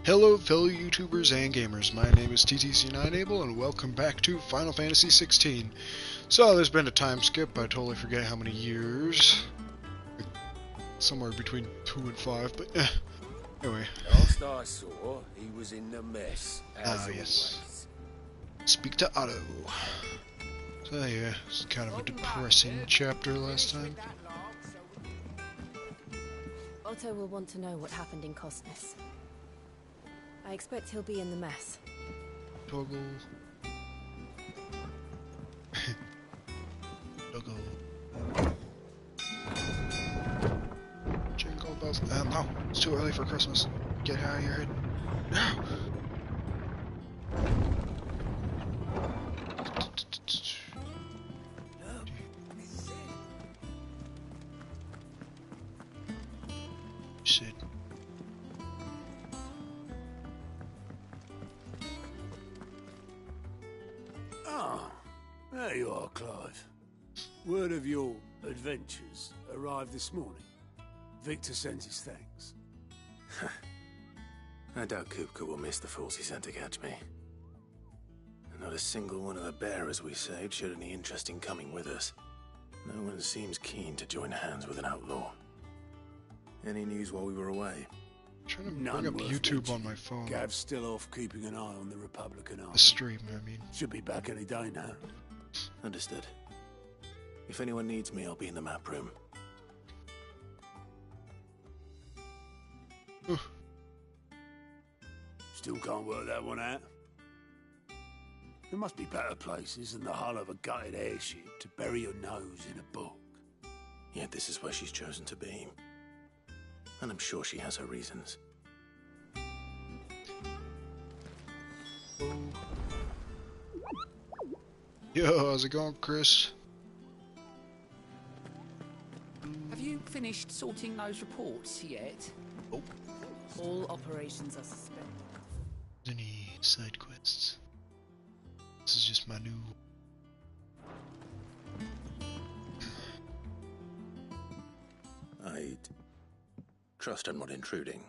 Hello fellow YouTubers and gamers, my name is TTC9Able and welcome back to Final Fantasy XVI. So there's been a time skip, I totally forget how many years. Somewhere between 2 and 5, but anyway. Last I saw, he was in the mess, as yes. Speak to Otto. So yeah, it's kind of a depressing chapter last time. Otto will want to know what happened in Cosmos. I expect he'll be in the mess. Toggle. Toggle. Jingle bells. No, it's too early for Christmas. Get out of your head. No! Shit. Ah, there you are, Clive. Word of your adventures arrived this morning. Victor sends his thanks. I doubt Kupka will miss the fools he sent to catch me. And not a single one of the bearers we saved showed any interest in coming with us. No one seems keen to join hands with an outlaw. Any news while we were away? I'm trying to bring up YouTube on my phone. Gav's still off keeping an eye on the Republican army. The stream, I mean. Should be back any day now. Understood. If anyone needs me, I'll be in the map room. Still can't work that one out. There must be better places than the hull of a gutted airship to bury your nose in a book. Yet this is where she's chosen to be. And I'm sure she has her reasons. Yo, how's it going, Chris? Have you finished sorting those reports yet? Oh. All operations are suspended. Any side quests? This is just my new... I'd trust I'm not intruding.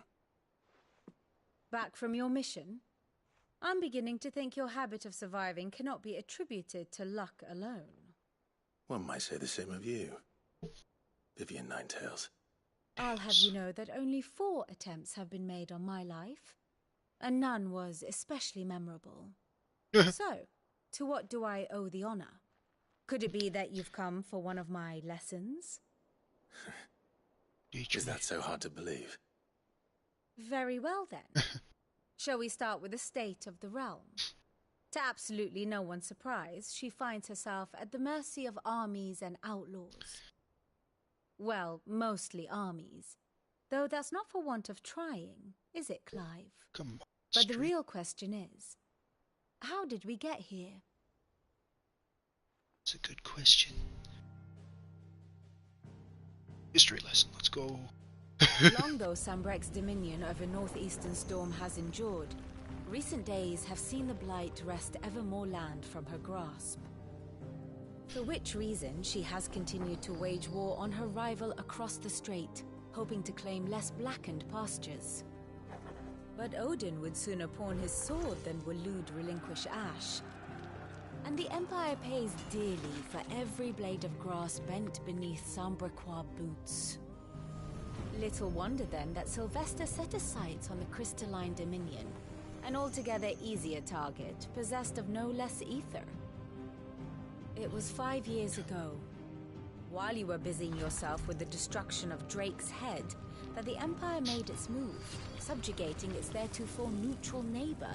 Back from your mission? I'm beginning to think your habit of surviving cannot be attributed to luck alone. One might say the same of you, Vivian Ninetails. I'll have you know that only 4 attempts have been made on my life, and none was especially memorable. So, to what do I owe the honor? Could it be that you've come for one of my lessons? Is that so hard to believe? Very well then. Shall we start with the state of the realm? To absolutely no one's surprise, she finds herself at the mercy of armies and outlaws. Well, mostly armies. Though that's not for want of trying, is it, Clive? Come on, but the real question is, how did we get here? It's a good question. History lesson, let's go. Long though Sambrek's dominion over northeastern Storm has endured, recent days have seen the Blight wrest ever more land from her grasp. For which reason she has continued to wage war on her rival across the strait, hoping to claim less blackened pastures. But Odin would sooner pawn his sword than Waloed relinquish Ash. And the Empire pays dearly for every blade of grass bent beneath Sambrequois boots. Little wonder then that Sylvester set his sights on the crystalline dominion, an altogether easier target, possessed of no less ether. It was 5 years ago, while you were busying yourself with the destruction of Drake's head, that the Empire made its move, subjugating its theretofore neutral neighbor.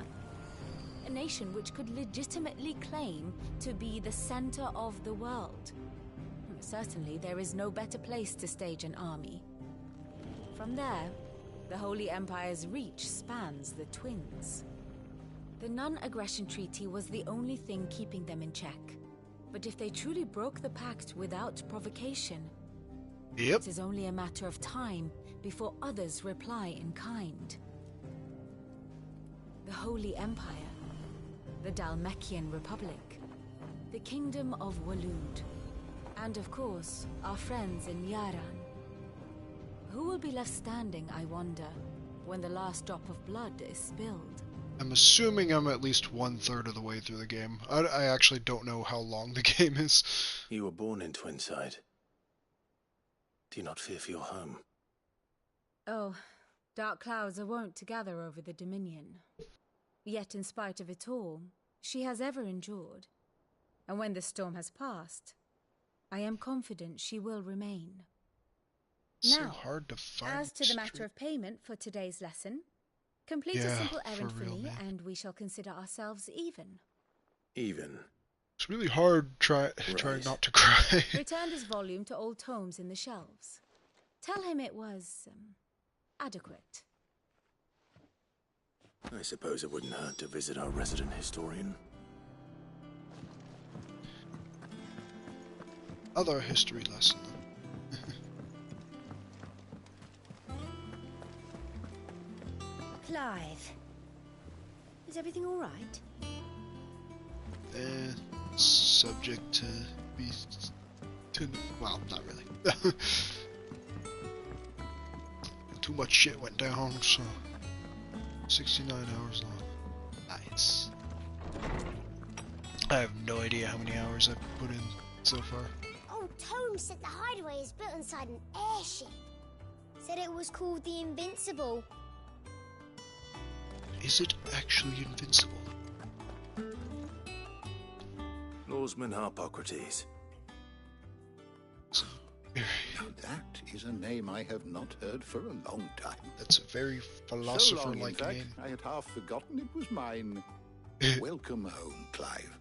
A nation which could legitimately claim to be the center of the world. Certainly, there is no better place to stage an army. From there, the Holy Empire's reach spans the Twins. The non-aggression treaty was the only thing keeping them in check. But if they truly broke the pact without provocation, it is only a matter of time before others reply in kind. The Holy Empire, the Dhalmekian Republic, the Kingdom of Waloed, and of course, our friends in Yaran. Who will be left standing, I wonder, when the last drop of blood is spilled. I'm assuming I'm at least 1/3 of the way through the game. I actually don't know how long the game is. You were born in Twinside. Do you not fear for your home? Oh, dark clouds are wont to gather over the Dominion. Yet in spite of it all, she has ever endured. And when the storm has passed, I am confident she will remain. So Now, hard to find. as to the matter of payment for today's lesson, complete a simple errand for real, me, man. and we shall consider ourselves even. Even. It's really hard trying not to cry. Return this volume to old tomes in the shelves. Tell him it was adequate. I suppose it wouldn't hurt to visit our resident historian. Other history lesson. Clive, is everything all right? Subject to be... well, not really. Too much shit went down, so... 69 hours long. Nice. I have no idea how many hours I've put in so far. Old Tome said the hideaway is built inside an airship. Said it was called the Invincible. Is it actually invincible? Lawsman Harpocrates. Now that is a name I have not heard for a long time. That's a very So long, in philosopher-like fact, name. I had half forgotten it was mine. Welcome home, Clive.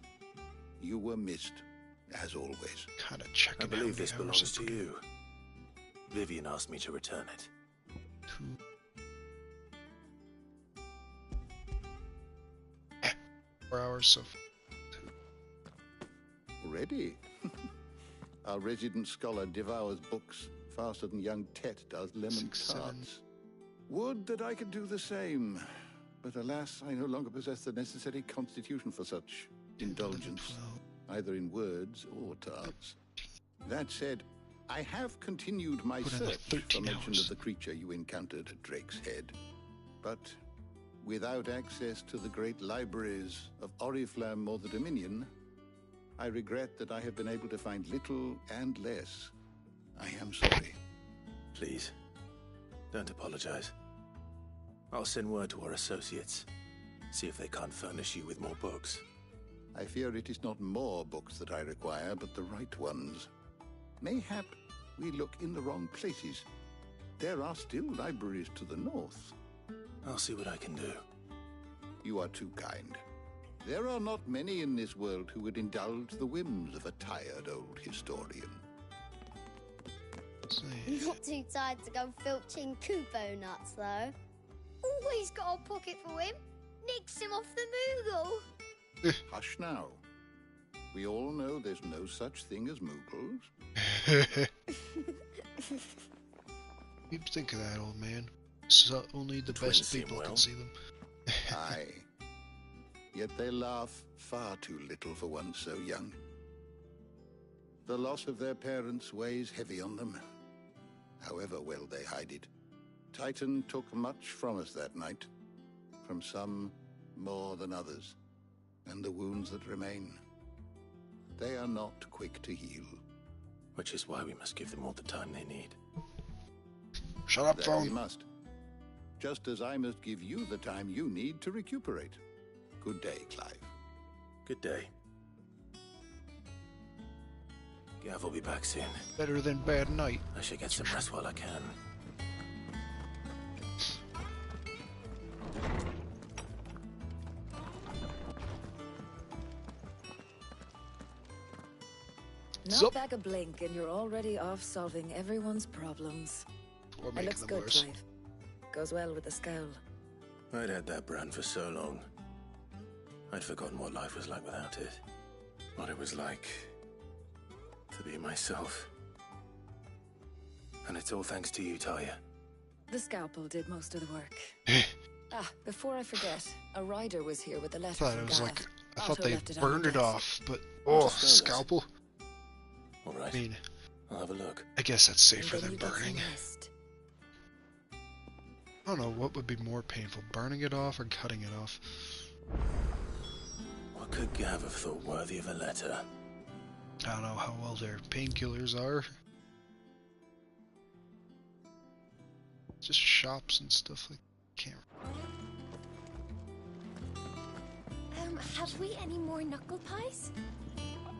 You were missed, as always. Kind of checking I believe this how many hours belongs I've to you. Vivian asked me to return it. put in. 4 hours so far. Ready? Our resident scholar devours books faster than young Tet does lemon 6, 7. tarts. Would that I could do the same. But alas, I no longer possess the necessary constitution for such indulgence, either in words or tarts. That said, I have continued my Put in like search 13 for mention hours. of the creature you encountered at Drake's Head. But without access to the great libraries of Oriflamme or the Dominion, I regret that I have been able to find little and less. I am sorry. Please, don't apologize. I'll send word to our associates. See if they can't furnish you with more books. I fear it is not more books that I require, but the right ones. Mayhap we look in the wrong places. There are still libraries to the north. I'll see what I can do. You are too kind. There are not many in this world who would indulge the whims of a tired old historian. Not too tired to go filching Kupo nuts, though. Always got a pocket for him. Nicks him off the Moogle. Hush now. We all know there's no such thing as Moogles. You think of that, old man. So only the twins best seem people can well. see them. Aye. Yet they laugh far too little for one so young. The loss of their parents weighs heavy on them, however well they hide it. Titan took much from us that night, from some more than others, and the wounds that remain, they are not quick to heal. Which is why we must give them all the time they need. Shut up, That we phone. must. Just as I must give you the time you need to recuperate. Good day, Clive. Good day. Gav will be back soon. Better than bad night. I should get some rest while I can. Not Zup. back a blink and you're already off solving everyone's problems. Or It making looks them good, worse. Clive. Goes well with the scowl. I'd had that brand for so long. I'd forgotten what life was like without it. What it was like to be myself. And it's all thanks to you, Talia. The scalpel did most of the work. Before I forget, a rider was here with a I letter thought from it was Gav. like I Otto thought they left it on burned the it desk. off, but oh, Just know this. scalpel. All I right, mean, I'll have a look. I guess that's And safer then than you get some burning. rest. I don't know what would be more painful, burning it off or cutting it off. What could Gav have thought worthy of a letter? I don't know how well their painkillers are. Just shops and stuff like can't. Have we any more knuckle pies?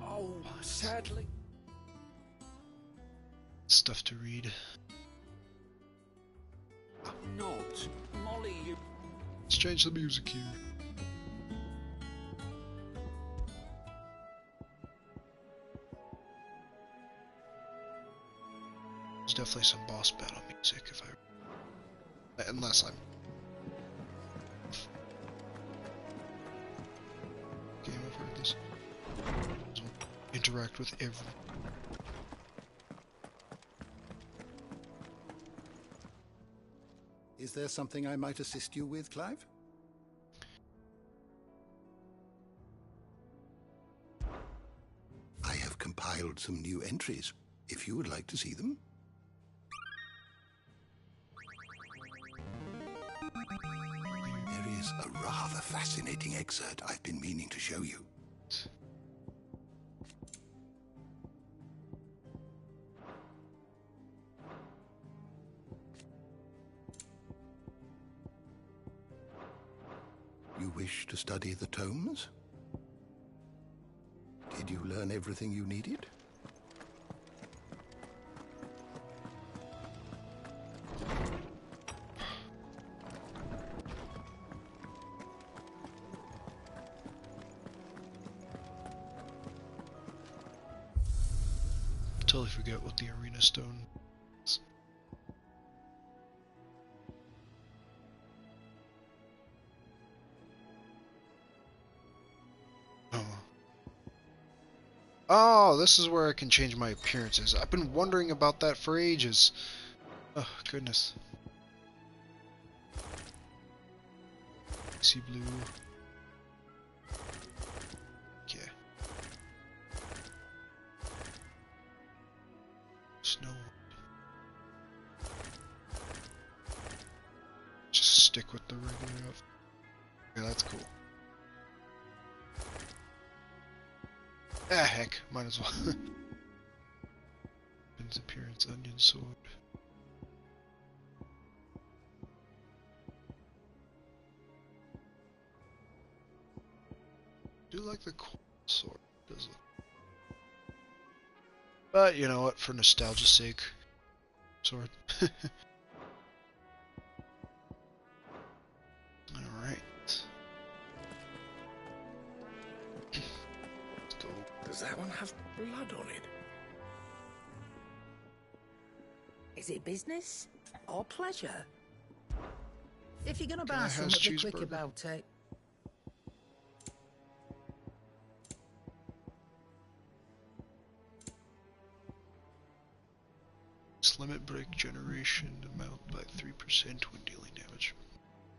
Oh, sadly. Stuff to read. Not. Molly, you... Let's change the music here. There's definitely some boss battle music if I... Unless I'm... Game I've heard this. Interact with everyone. Is there something I might assist you with, Clive? I have compiled some new entries, if you would like to see them. There is a rather fascinating excerpt I've been meaning to show you. You wish to study the tomes? Did you learn everything you needed? Totally forget what the arena stone is. Oh, this is where I can change my appearances. I've been wondering about that for ages. Oh, goodness. Sea blue. Okay. Snow. Just stick with the regular outfit. Yeah, that's cool. Ah, heck, might as well. Weapons appearance, onion sword. I do like the cool sword, does it? But you know what, for nostalgia's sake, sword. Alright. Does that one have blood on it? Is it business or pleasure? If you're gonna Can I buy have something, be quick cheeseburger? about it. Limit break generation amount by 3% when dealing damage.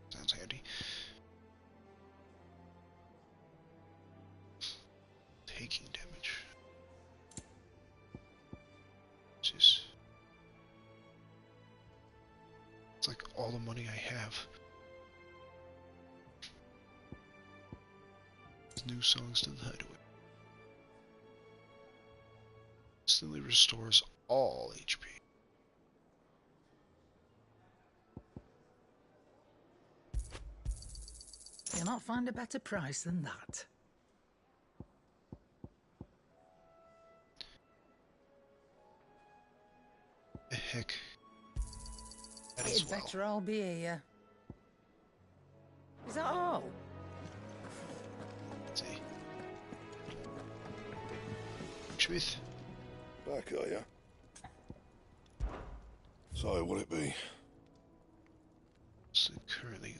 Sounds handy. Taking damage. Jeez. It's like all the money I have. New songs to the hideaway. Instantly restores all HP. You'll not find a better price than that. Heck. That It'd as well. better all be here. Is that all? Let's see. Smith. Back, are ya? So, what'll it be? So currently.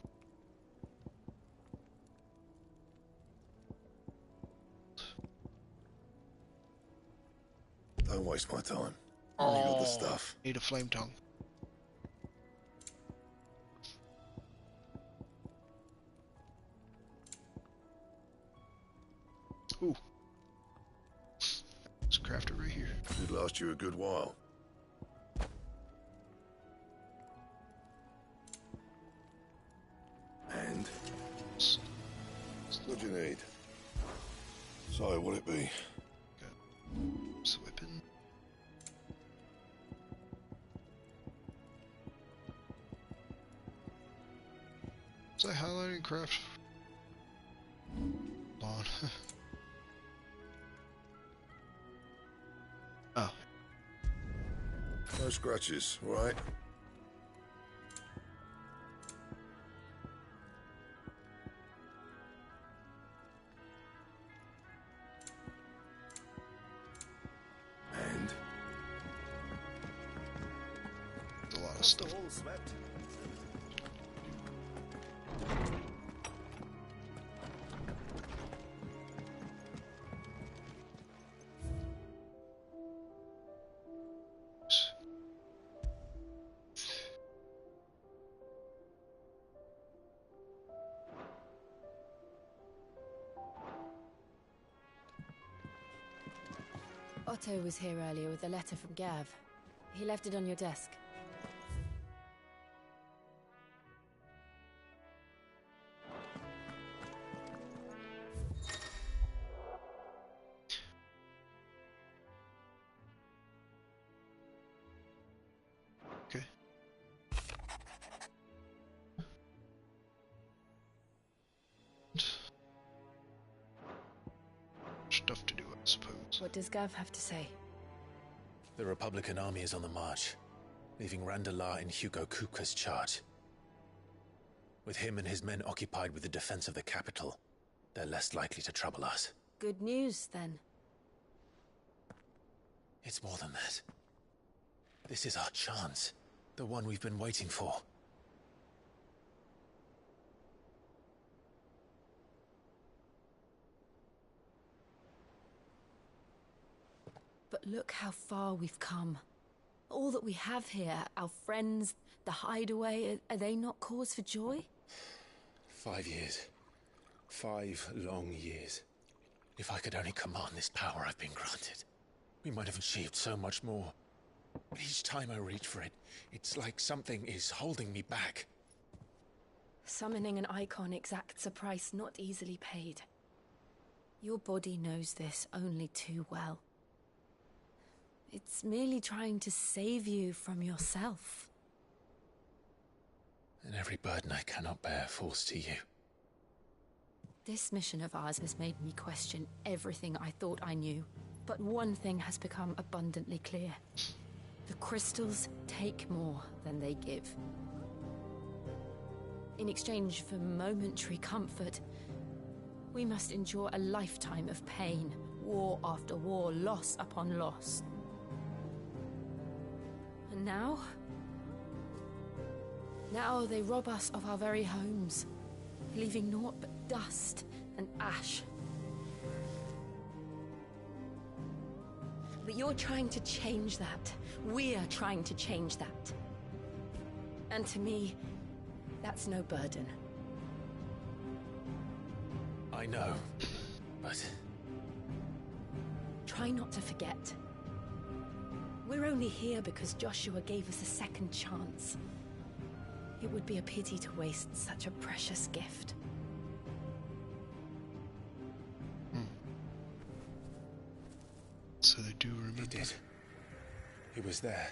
Don't waste my time. Only got the stuff. Need a flame tongue. Ooh. Let's craft it right here. Could last you a good while. What do you need? So, what'd it be? This weapon. Is that highlighting craft? Hold on. Oh. No scratches, right? And? A lot of stuff. Otto was here earlier with a letter from Gav. He left it on your desk. Okay. Stuff to do, I suppose. What does Gav have to say? The Republican army is on the march, leaving Randalar in Hugo Kupka's charge. With him and his men occupied with the defense of the capital, they're less likely to trouble us. Good news, then. It's more than that. This is our chance. The one we've been waiting for. But look how far we've come. All that we have here, our friends, the hideaway, are they not cause for joy? 5 years. 5 long years. If I could only command this power I've been granted, we might have achieved so much more. But each time I reach for it, it's like something is holding me back. Summoning an icon exacts a price not easily paid. Your body knows this only too well. It's merely trying to save you from yourself. And every burden I cannot bear falls to you. This mission of ours has made me question everything I thought I knew. But one thing has become abundantly clear. The crystals take more than they give. In exchange for momentary comfort, we must endure a lifetime of pain, war after war, loss upon loss. And now they rob us of our very homes, leaving naught but dust and ash. But you're trying to change that. We're trying to change that. And to me, that's no burden. I know, but... Try not to forget. We're only here because Joshua gave us a second chance. It would be a pity to waste such a precious gift. So they do remember. He did. He was there.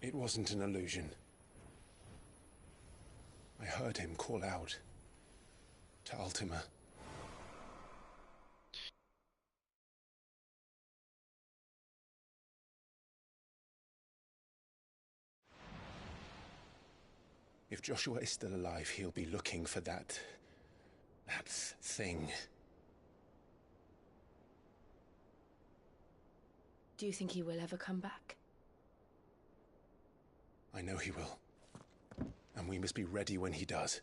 It wasn't an illusion. I heard him call out to Ultima. If Joshua is still alive, he'll be looking for that thing. Do you think he will ever come back? I know he will. And we must be ready when he does.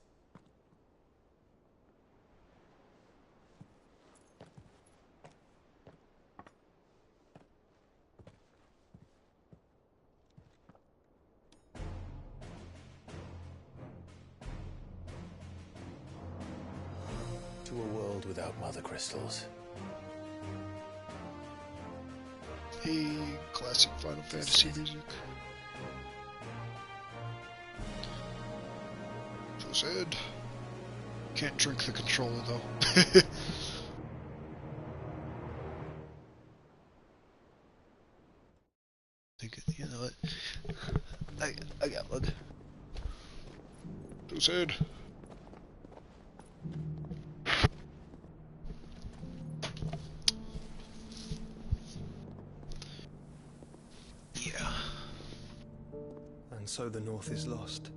To a world without mother crystals. Hey, classic Final Fantasy music. So sad. Can't drink the controller though. You know what? I got one. Who's head? Yeah. And so the North is lost.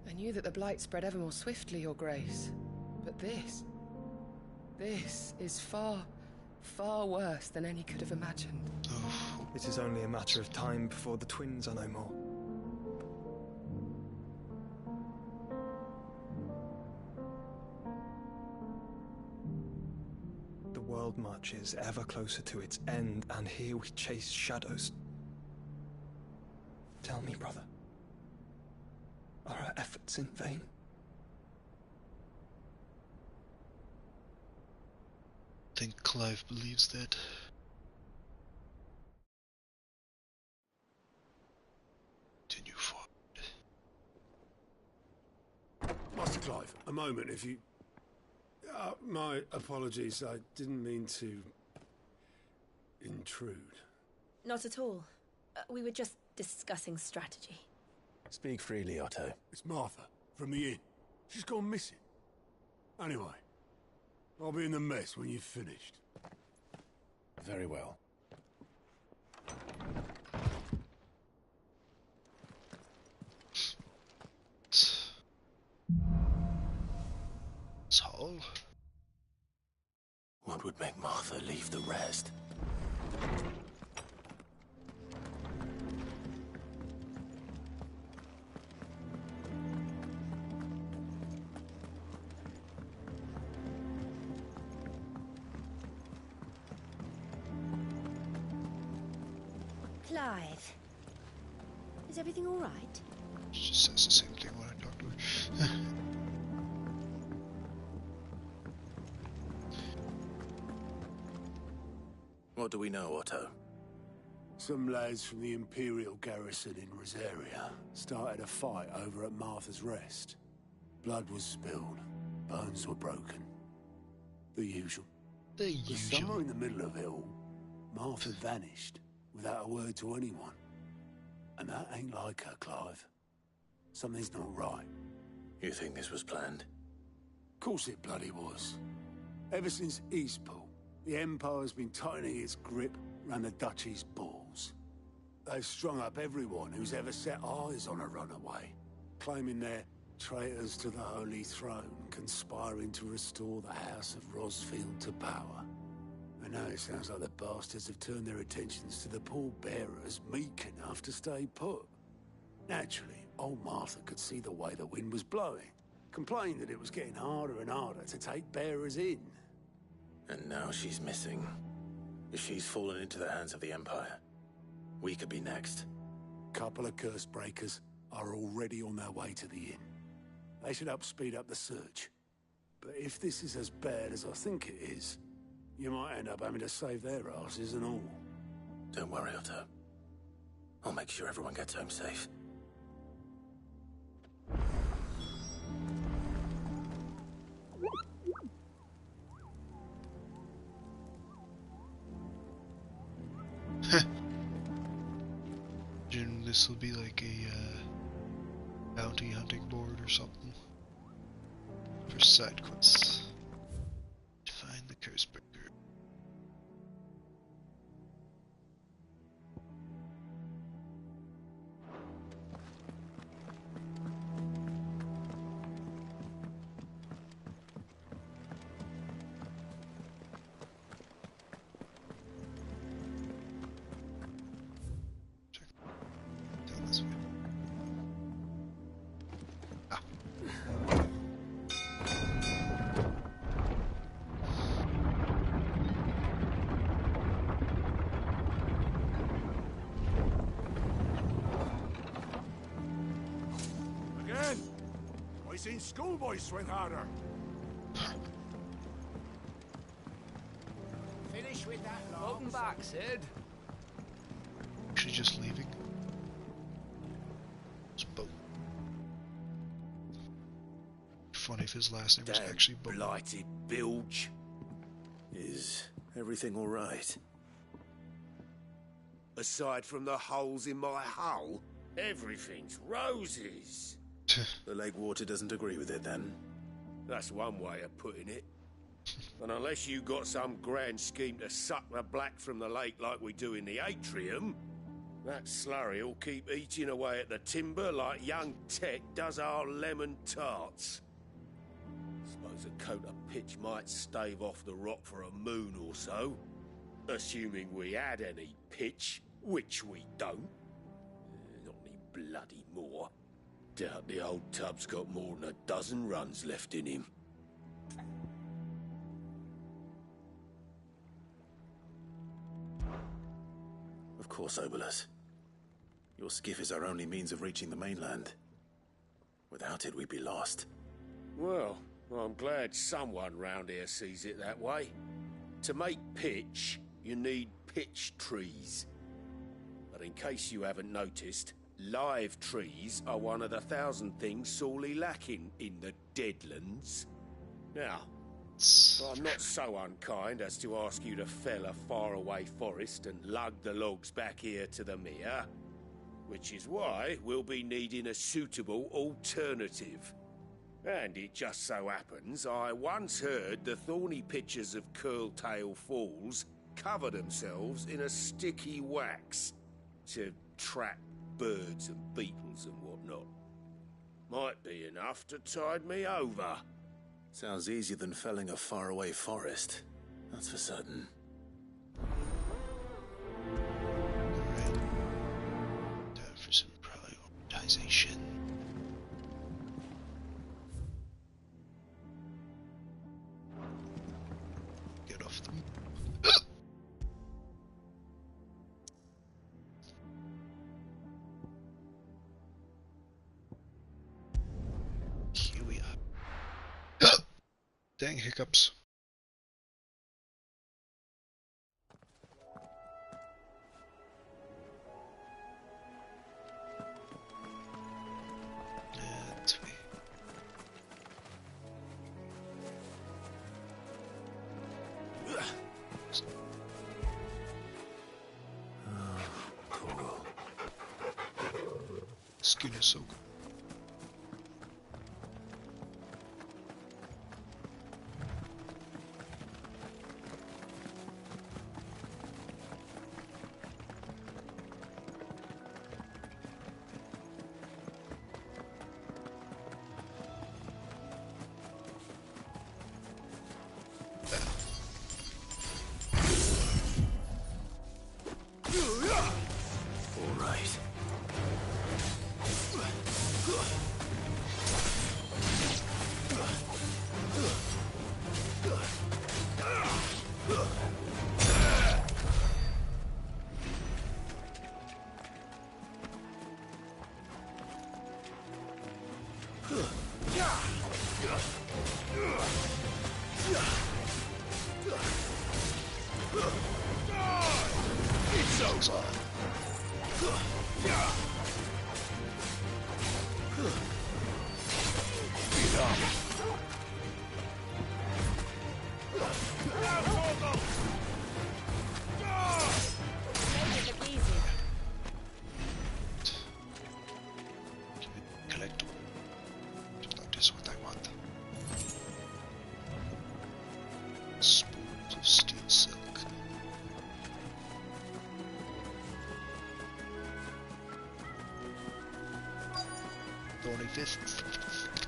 I knew that the Blight spread ever more swiftly, Your Grace. But this is far, far worse than any could have imagined. It is only a matter of time before the twins are no more. The world marches ever closer to its end, and here we chase shadows. Tell me, brother, are our efforts in vain? I think Clive believes that. Continue forward. Master Clive, a moment, if you... my apologies, I didn't mean to... intrude. Not at all. We were just discussing strategy. Speak freely, Otto. It's Martha, from the inn. She's gone missing. Anyway, I'll be in the mess when you've finished. Very well. Saul? What would make Martha leave the rest? Clive, is everything all right? She just says the same thing when I talk to her. What do we know, Otto? Some lads from the Imperial garrison in Rosaria started a fight over at Martha's Rest. Blood was spilled, bones were broken. The usual. The But usual. somewhere in the middle of it all, Martha vanished without a word to anyone. And that ain't like her, Clive. Something's not right. You think this was planned? Course it bloody was. Ever since Eastpool, the Empire's been tightening its grip round the Duchy's balls. They've strung up everyone who's ever set eyes on a runaway, claiming they're traitors to the Holy Throne, conspiring to restore the House of Rosfield to power. And now it sounds like the bastards have turned their attentions to the pallbearers meek enough to stay put. Naturally, old Martha could see the way the wind was blowing, complained that it was getting harder and harder to take bearers in. And now she's missing. If she's fallen into the hands of the Empire, we could be next. Couple of curse breakers are already on their way to the inn. They should help speed up the search. But if this is as bad as I think it is, you might end up having to save their asses and all. Don't worry, Otto. I'll make sure everyone gets home safe. Imagine this will be like a bounty hunting board or something for side quests. To find the curse breaker. Down this way. Ah. Again? I seen schoolboys swing harder. Finish with that, Welcome back, Sid. Actually just leaving. This boat. funny if his last name was Damn actually Bowman. blighted bilge. Is everything all right? Aside from the holes in my hull, everything's roses. The lake water doesn't agree with it, then? That's one way of putting it. And unless you got some grand scheme to suck the black from the lake like we do in the atrium, that slurry'll keep eating away at the timber like young Tech does our lemon tarts. Suppose a coat of pitch might stave off the rock for a moon or so, assuming we had any pitch, which we don't. Not any bloody more. Doubt the old tub's got more than a dozen runs left in him. Of course, Obolus. Your skiff is our only means of reaching the mainland. Without it, we'd be lost. Well, I'm glad someone round here sees it that way. To make pitch, you need pitch trees. But in case you haven't noticed, live trees are one of the 1,000 things sorely lacking in the Deadlands. Now, I'm not so unkind as to ask you to fell a faraway forest and lug the logs back here to the mere, which is why we'll be needing a suitable alternative. And it just so happens I once heard the thorny pitchers of Curltail Falls cover themselves in a sticky wax to trap birds and beetles and whatnot. Might be enough to tide me over. Sounds easier than felling a faraway forest. That's for certain. Alright. Time for some prioritization. Get off them. Here we are. Dang hiccups. And we... Skin is so good.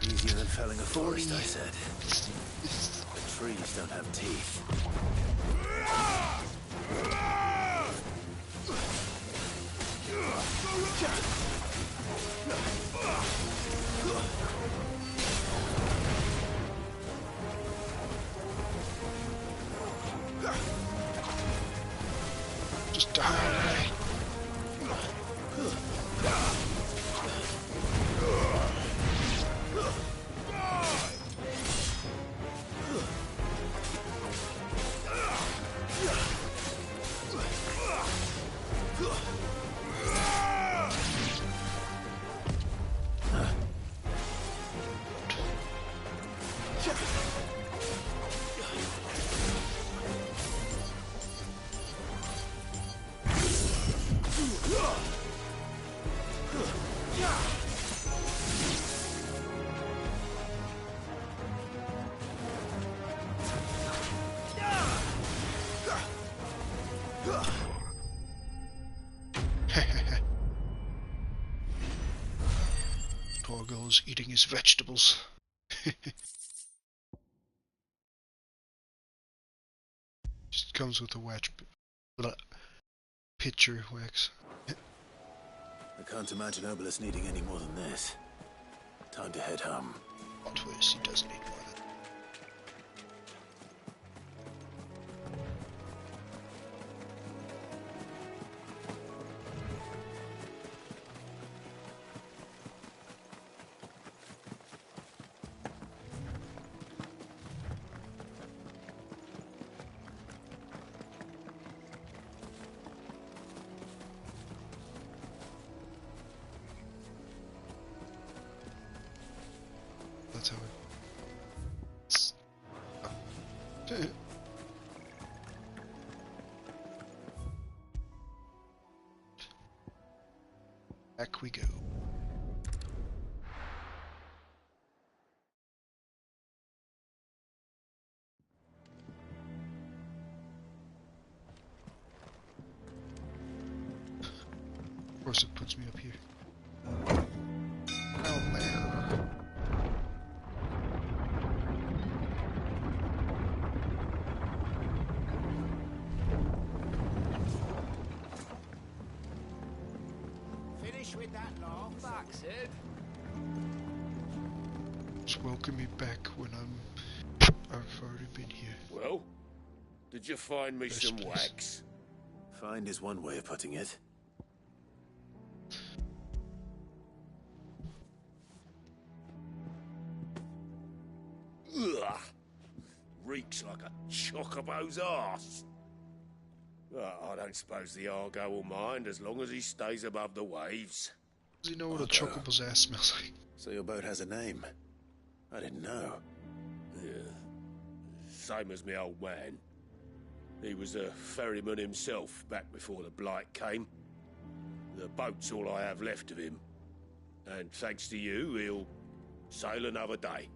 Easier than felling a forest, I said. The trees don't have teeth. Just die. was eating his vegetables. Just comes with a pitcher wax. I can't imagine Obelisk needing any more than this. Time to head home. Plot twist, he doesn't need more than that. That's how it's... Oh. Back we go. Of course it puts me up here. Down there. With that long back, Sid. Just welcome me back when I've already been here. Well, did you find me some wax? Find is one way of putting it. Ugh. Reeks like a chocobo's arse. I don't suppose the Argo will mind as long as he stays above the waves. Does he know what a chocobo's ass smells like? So your boat has a name. I didn't know. Yeah. Same as me old man. He was a ferryman himself back before the Blight came. The boat's all I have left of him. And thanks to you, he'll sail another day.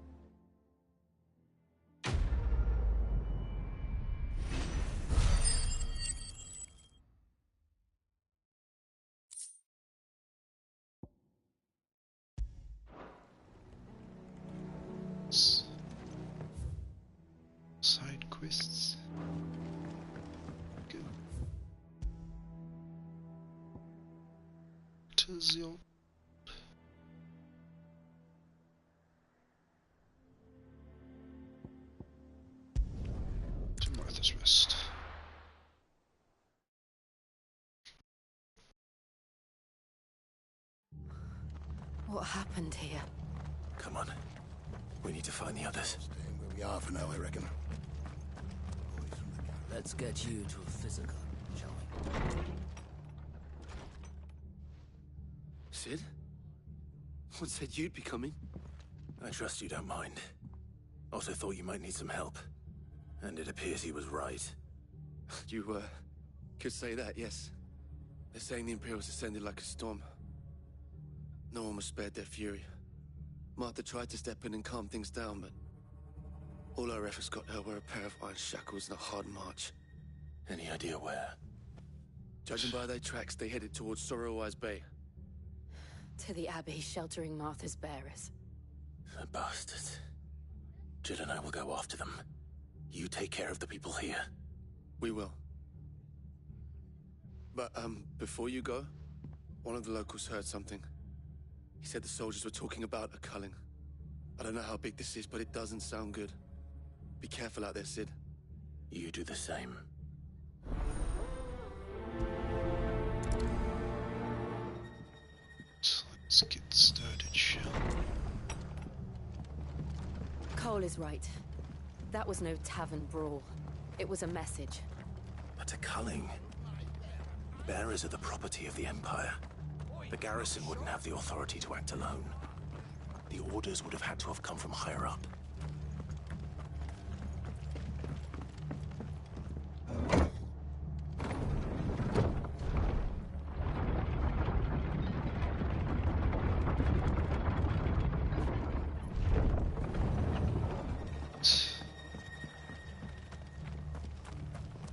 Side quests. Go to the to Martha's Rest. What happened here? Come on. We need to find the others. Staying where we are for now, I reckon. Let's get you to a physical, shall we? Sid? What said you'd be coming? I trust you don't mind. Also thought you might need some help. And it appears he was right. You, could say that, yes. They're saying the Imperials descended like a storm. No one was spared their fury. Martha tried to step in and calm things down, but all our efforts got her were a pair of iron shackles and a hard march. Any idea where? Judging by their tracks, they headed towards Sorrowwise Bay. To the Abbey sheltering Martha's bearers. The bastards. Jill and I will go after them. You take care of the people here. We will. But, before you go, one of the locals heard something. He said the soldiers were talking about a culling. I don't know how big this is, but it doesn't sound good. Be careful out there, Sid. You do the same. Let's get started, shall we? Cole is right. That was no tavern brawl. It was a message. But a culling. Bearers are the property of the Empire. The garrison wouldn't have the authority to act alone. The orders would have had to have come from higher up.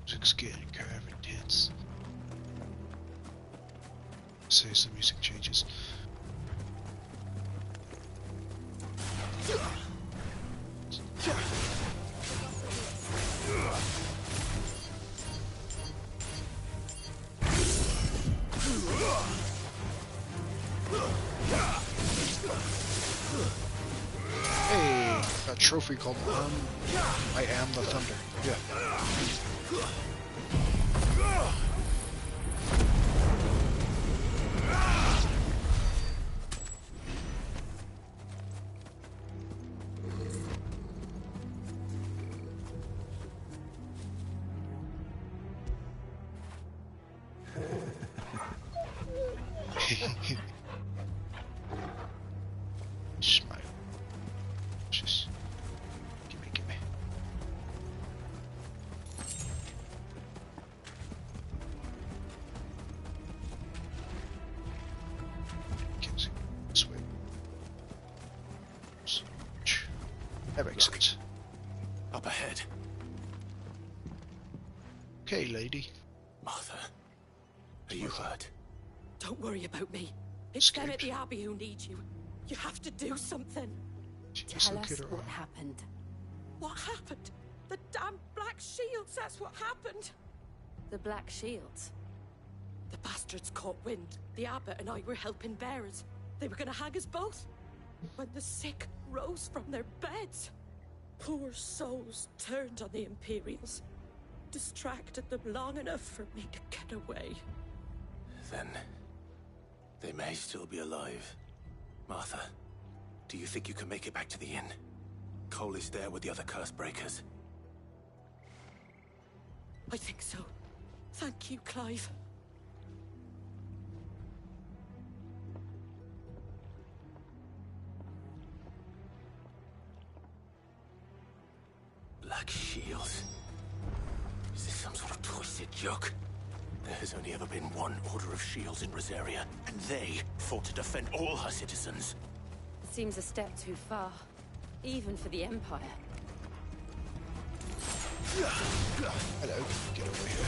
Music's getting kind of intense. Say the music changes. a trophy called I Am the Thunder. Yeah. Smile. Just gimme. This way. That makes sense. Up ahead. Okay, lady. Martha, are you hurt? Don't worry about me. It's them at the Abbey who need you. You have to do something. Tell us what happened. What happened? The damn Black Shields, that's what happened. The Black Shields? The bastards caught wind. The abbot and I were helping bearers. They were gonna hang us both. When the sick rose from their beds, poor souls turned on the Imperials. Distracted them long enough for me to get away. Then they may still be alive. Martha, do you think you can make it back to the inn? Cole is there with the other curse breakers. I think so. Thank you, Clive. Black Shields? Is this some sort of twisted joke? There has only ever been one Order of Shields in Rosaria, and they fought to defend all her citizens. Seems a step too far, even for the Empire. Hello, get over here.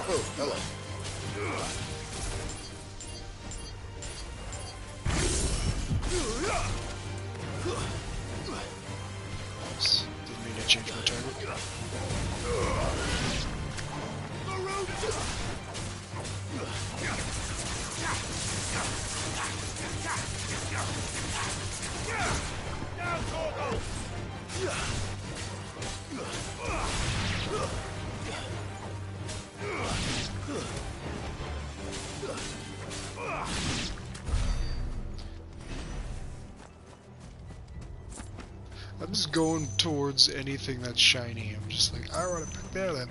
Oh, hello. Oops, didn't mean to change my target. I'm just going towards anything that's shiny. I'm just like, I want to pick that up.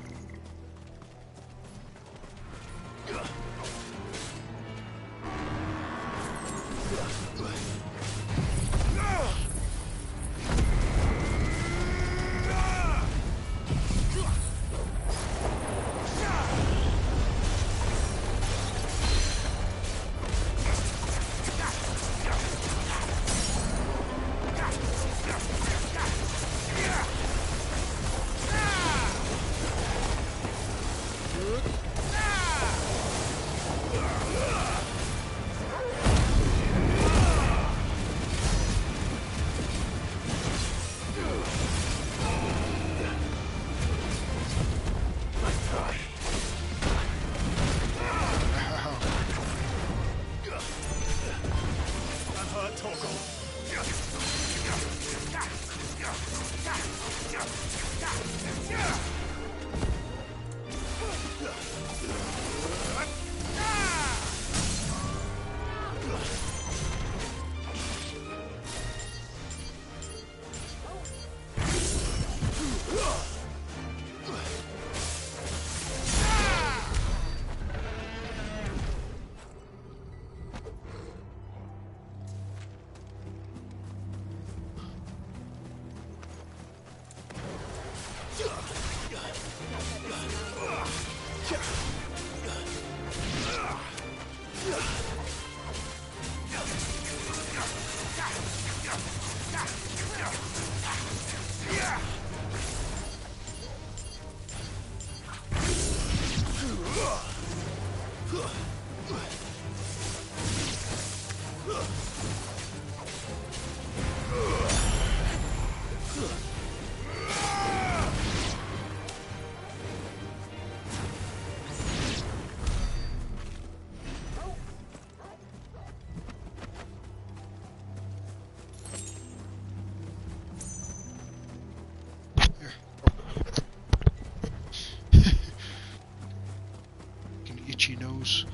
An itchy nose.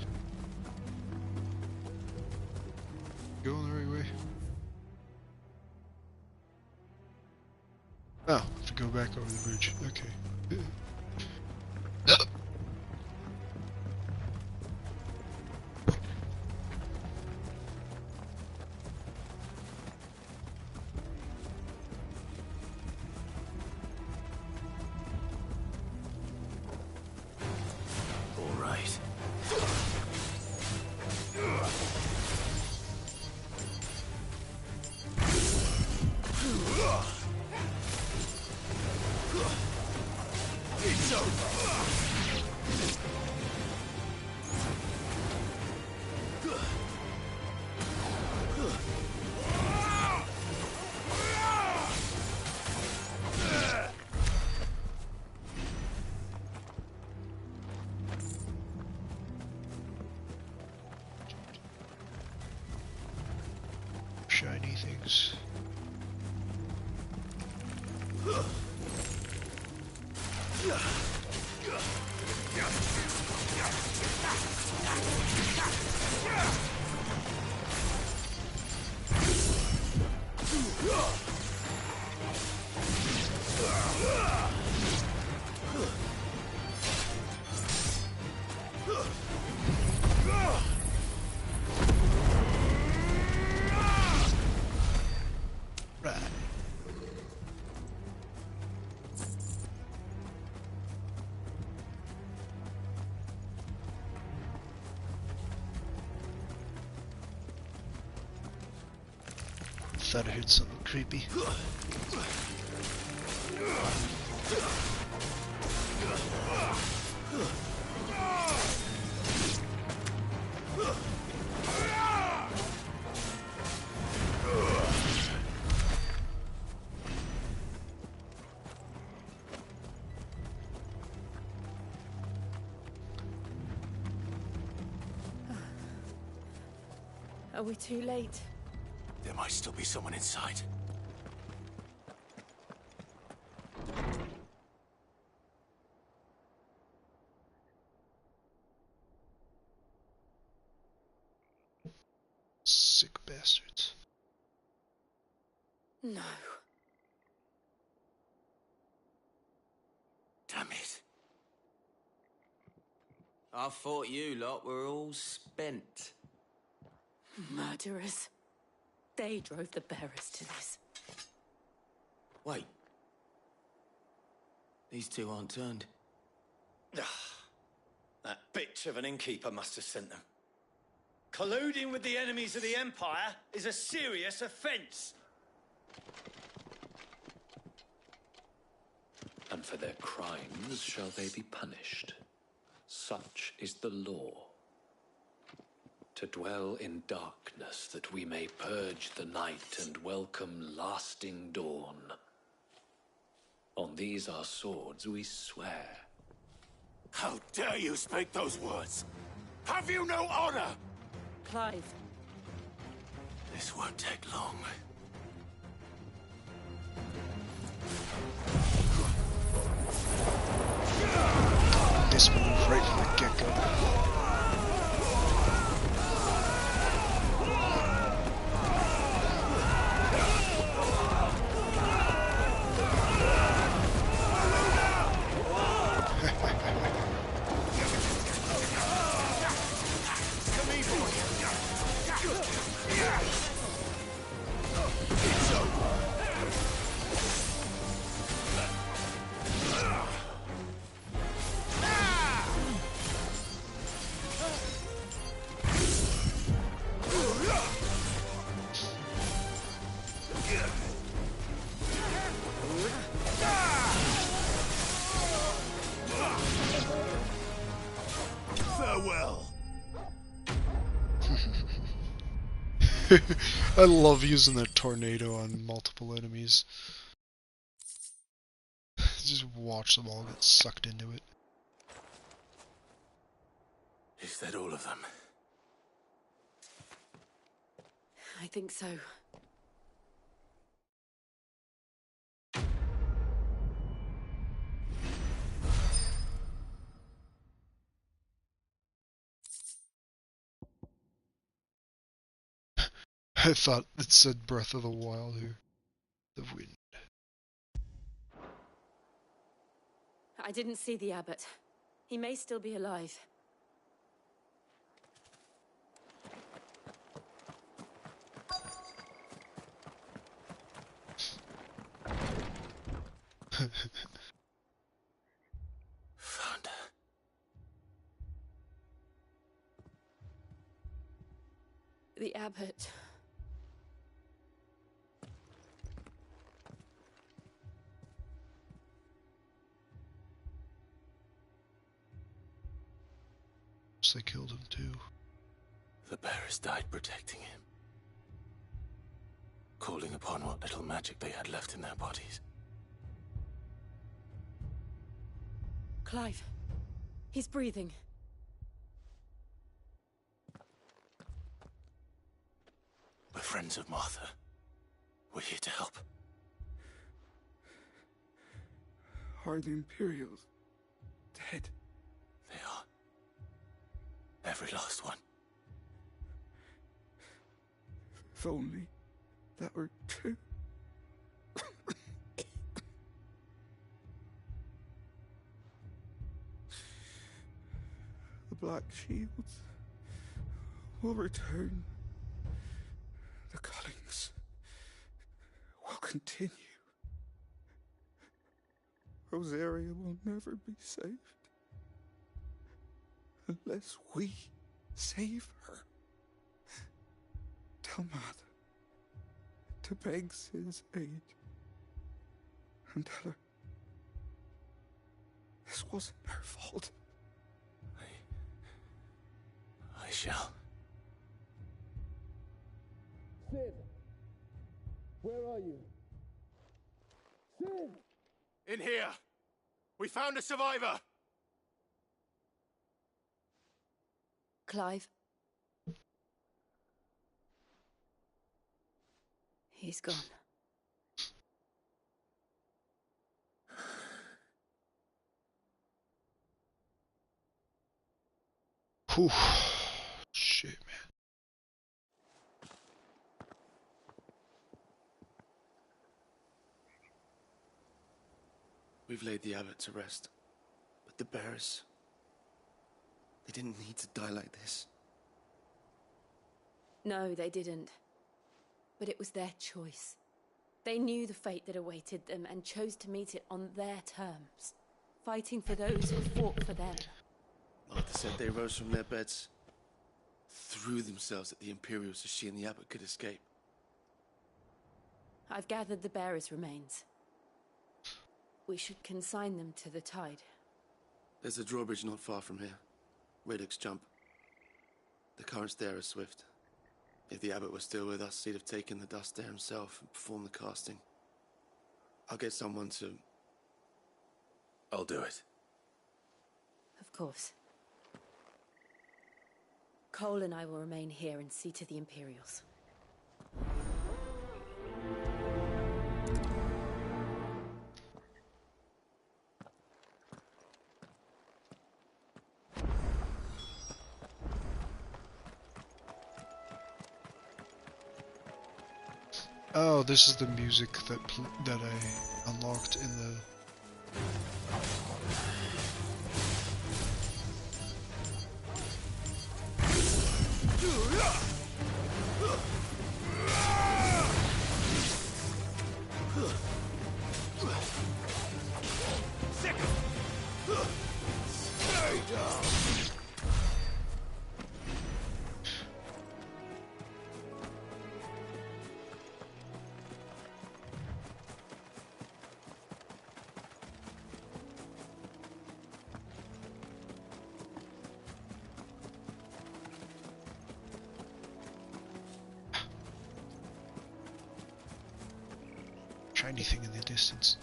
Going the right way? Oh, I have to go back over the bridge. Okay. All right. It's over. Shiny things. Right. Thought I heard something creepy. Are we too late? There might still be someone inside. Sick bastards. No. Damn it. I thought you lot were all spent. Murderers. They drove the bearers to this. Wait. These two aren't turned. That bitch of an innkeeper must have sent them. Colluding with the enemies of the Empire is a serious offence. And for their crimes shall they be punished. Such is the law. To dwell in darkness that we may purge the night and welcome lasting dawn. On these our swords we swear. How dare you speak those words? Have you no honor? Clive. This won't take long. This move right from the get-go. I love using that tornado on multiple enemies. Just watch them all get sucked into it. Is that all of them? I think so. I thought it said Breath of the Wild here. The wind. I didn't see the abbot. He may still be alive. Found her. The abbot. They killed him too. The bearers died protecting him, calling upon what little magic they had left in their bodies. Clive. He's breathing. We're friends of Martha. We're here to help. Are the Imperials dead? They are. Every last one. If only that were true. The Black Shields will return. The cullings will continue. Rosaria will never be saved unless we save her. Tell Mother to beg Sid's aid and tell her this wasn't her fault. I shall. Sid! Where are you? Sid! In here! We found a survivor! Clive. He's gone. Whew. Shit, man. We've laid the abbot to rest. But the bearers... they didn't need to die like this. No, they didn't. But it was their choice. They knew the fate that awaited them and chose to meet it on their terms, fighting for those who fought for them. Martha said they rose from their beds, threw themselves at the Imperials so she and the abbot could escape. I've gathered the bearers' remains. We should consign them to the tide. There's a drawbridge not far from here. Radix jump. The currents there are swift. If the abbot was still with us, he'd have taken the dust there himself and performed the casting. I'll get someone to... I'll do it. Of course. Cole and I will remain here and see to the Imperials. Oh, this is the music that I unlocked in the... anything in the distance.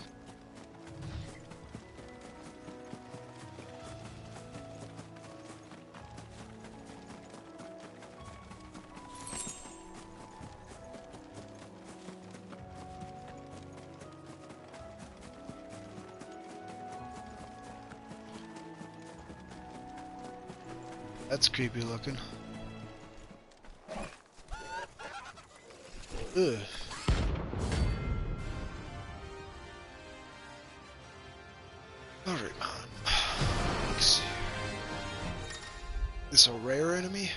That's creepy looking. Ugh. Alright, man. Let's see. This a rare enemy?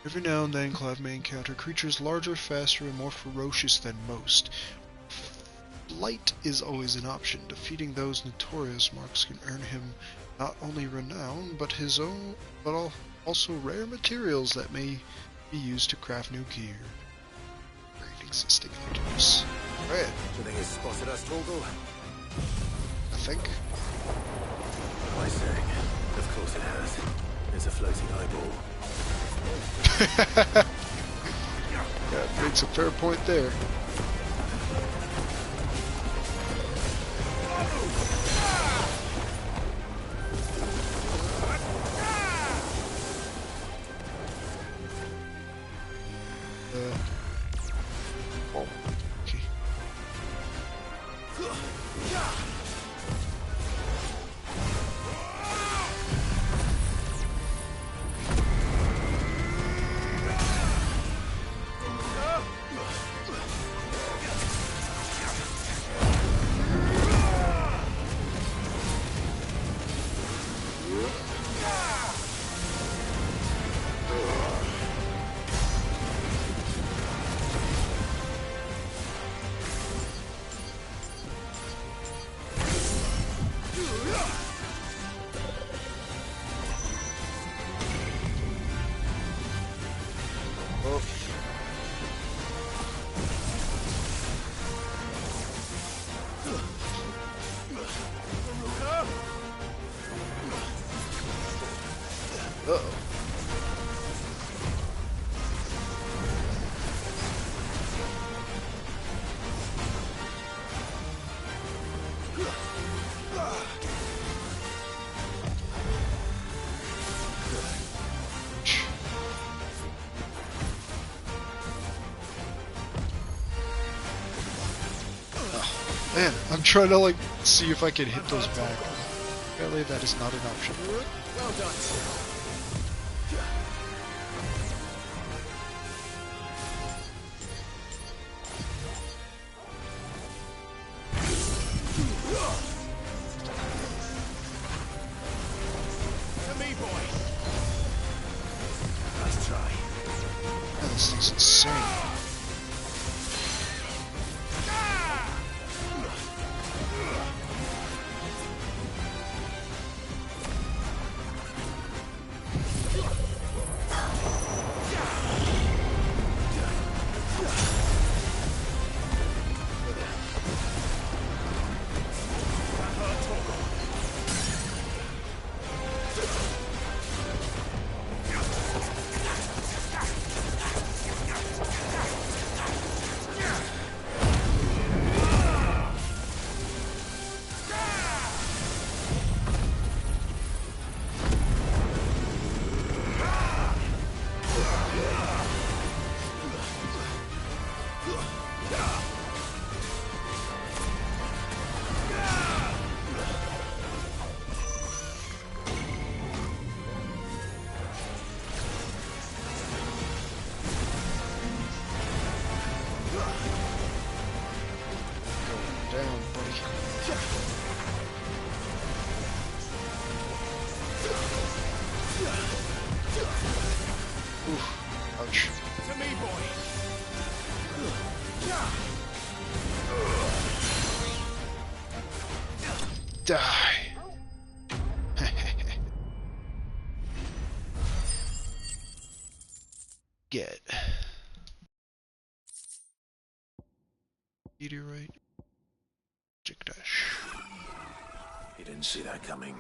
Every now and then Clive may encounter creatures larger, faster, and more ferocious than most. Flight is always an option. Defeating those notorious marks can earn him not only renown, but his own, but also rare materials that may be used to craft new gear. Great existing items. Right. Do you think it's spotted us, Torgal? I think. What am I saying? Of course it has. It's a floating eyeball. Yeah, makes a fair point there. Okay. Uh-oh. Man, I'm trying to like see if I can hit those back. Apparently that is not an option. Well done. To me, boy. Nice try. Man, this thing's insane. Down, buddy. Oof. Ouch. To me, boy. Die. Get. Meteorite. Magic dash. You didn't see that coming.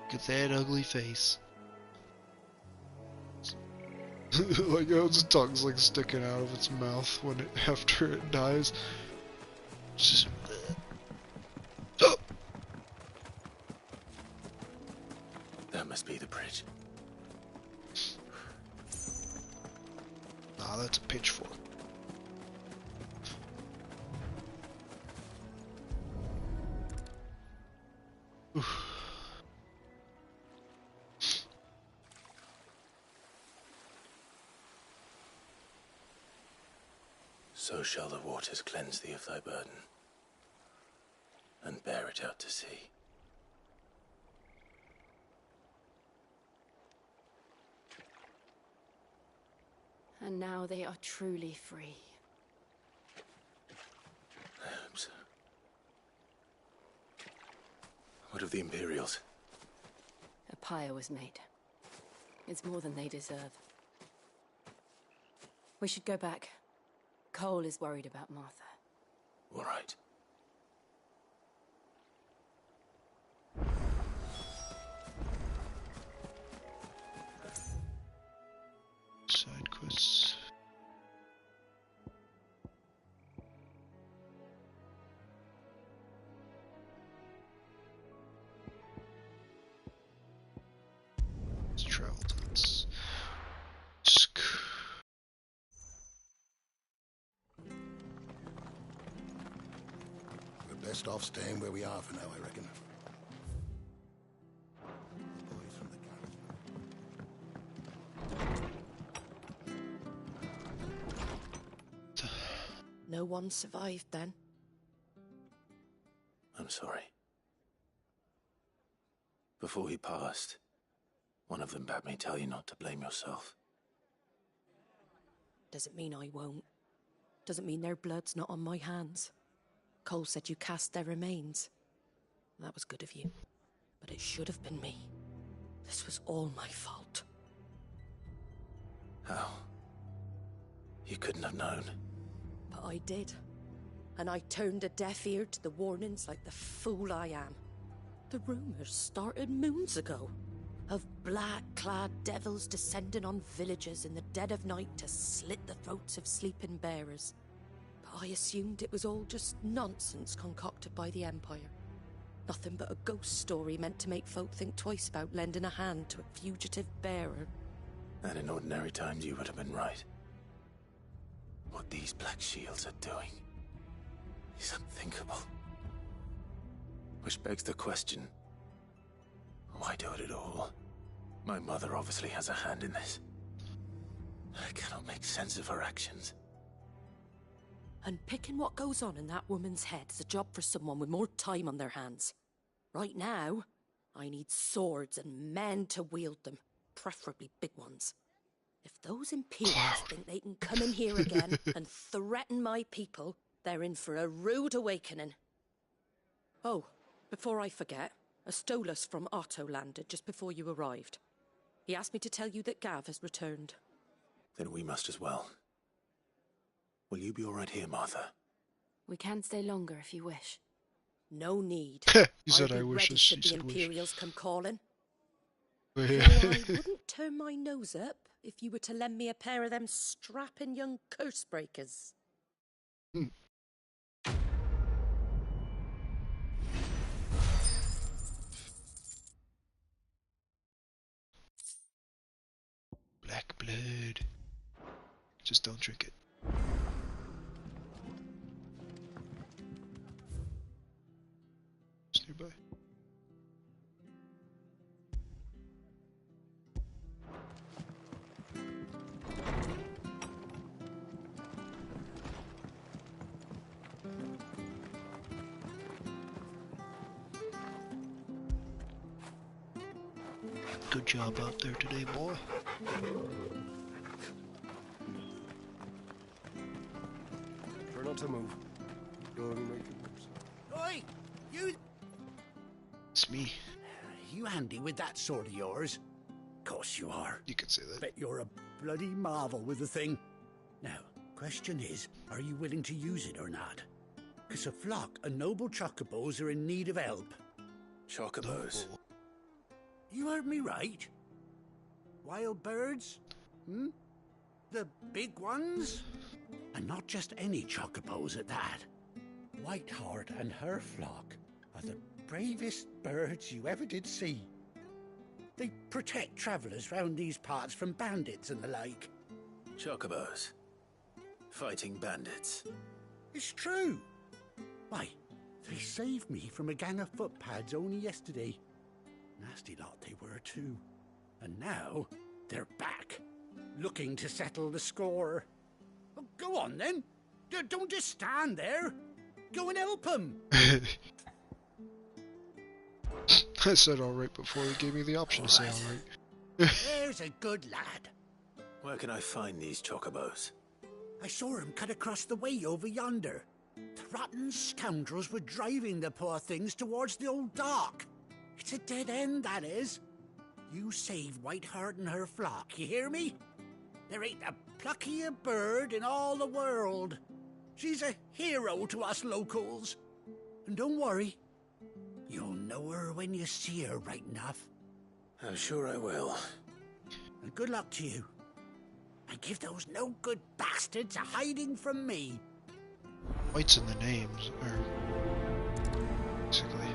Look at that ugly face. Like, its tongue's like sticking out of its mouth when after it dies. Just... Oh! That must be the bridge. Nah, that's a pitchfork. Oof. So shall the waters cleanse thee of thy burden, and bear it out to sea. And now they are truly free. I hope so. What of the Imperials? A pyre was made. It's more than they deserve. We should go back. Cole is worried about Martha. All right. Side quests. Let's travel to this. We're best off staying where we are for now, I reckon. No one survived then? I'm sorry. Before he passed, one of them bade me tell you not to blame yourself. Doesn't mean I won't. Doesn't mean their blood's not on my hands. Cole said you cast their remains. That was good of you. But it should have been me. This was all my fault. How? You couldn't have known. But I did. And I turned a deaf ear to the warnings like the fool I am. The rumors started moons ago. Of black-clad devils descending on villages in the dead of night to slit the throats of sleeping bearers. But I assumed it was all just nonsense concocted by the Empire. Nothing but a ghost story meant to make folk think twice about lending a hand to a fugitive bearer. And in ordinary times you would have been right. What these Black Shields are doing is unthinkable. Which begs the question, why do it at all? My mother obviously has a hand in this. I cannot make sense of her actions. And picking what goes on in that woman's head is a job for someone with more time on their hands. Right now, I need swords and men to wield them, preferably big ones. If those Imperials think they can come in here again and threaten my people, they're in for a rude awakening. Oh, before I forget, a Stolas from Otto landed just before you arrived. He asked me to tell you that Gav has returned. Then we must as well. Will you be all right here, Martha? We can stay longer if you wish. No need. You said I wish, ready as she should the said Imperials wish. come calling. Yeah. Though I wouldn't turn my nose up if you were to lend me a pair of them strapping young curse breakers. Black blood. Just don't drink it. It's nearby. Good job out there today, boy. Try not to move. Don't let me make it worse. Oi! You... It's me. You handy with that sword of yours? Course you are. You can say that. Bet you're a bloody marvel with the thing. Now, question is, are you willing to use it or not? 'Cause a flock of noble chocobos are in need of help. Chocobos? You heard me right. Wild birds? Hmm? The big ones? And not just any chocobos at that. Whiteheart and her flock are the bravest birds you ever did see. They protect travellers round these parts from bandits and the like. Chocobos. Fighting bandits. It's true. Why, they saved me from a gang of footpads only yesterday. Nasty lot they were too. And now they're back, looking to settle the score. Well, go on then. Don't just stand there. Go and help them. I said alright before he gave me the option to say alright. There's a good lad. Where can I find these chocobos? I saw him cut across the way over yonder. The rotten scoundrels were driving the poor things towards the old dock. It's a dead end, that is. You save Whiteheart and her flock, you hear me? There ain't a pluckier bird in all the world. She's a hero to us locals. And don't worry, you'll know her when you see her right enough. I'm sure I will. And good luck to you. And give those no-good bastards a hiding from me. White's in the names, or basically.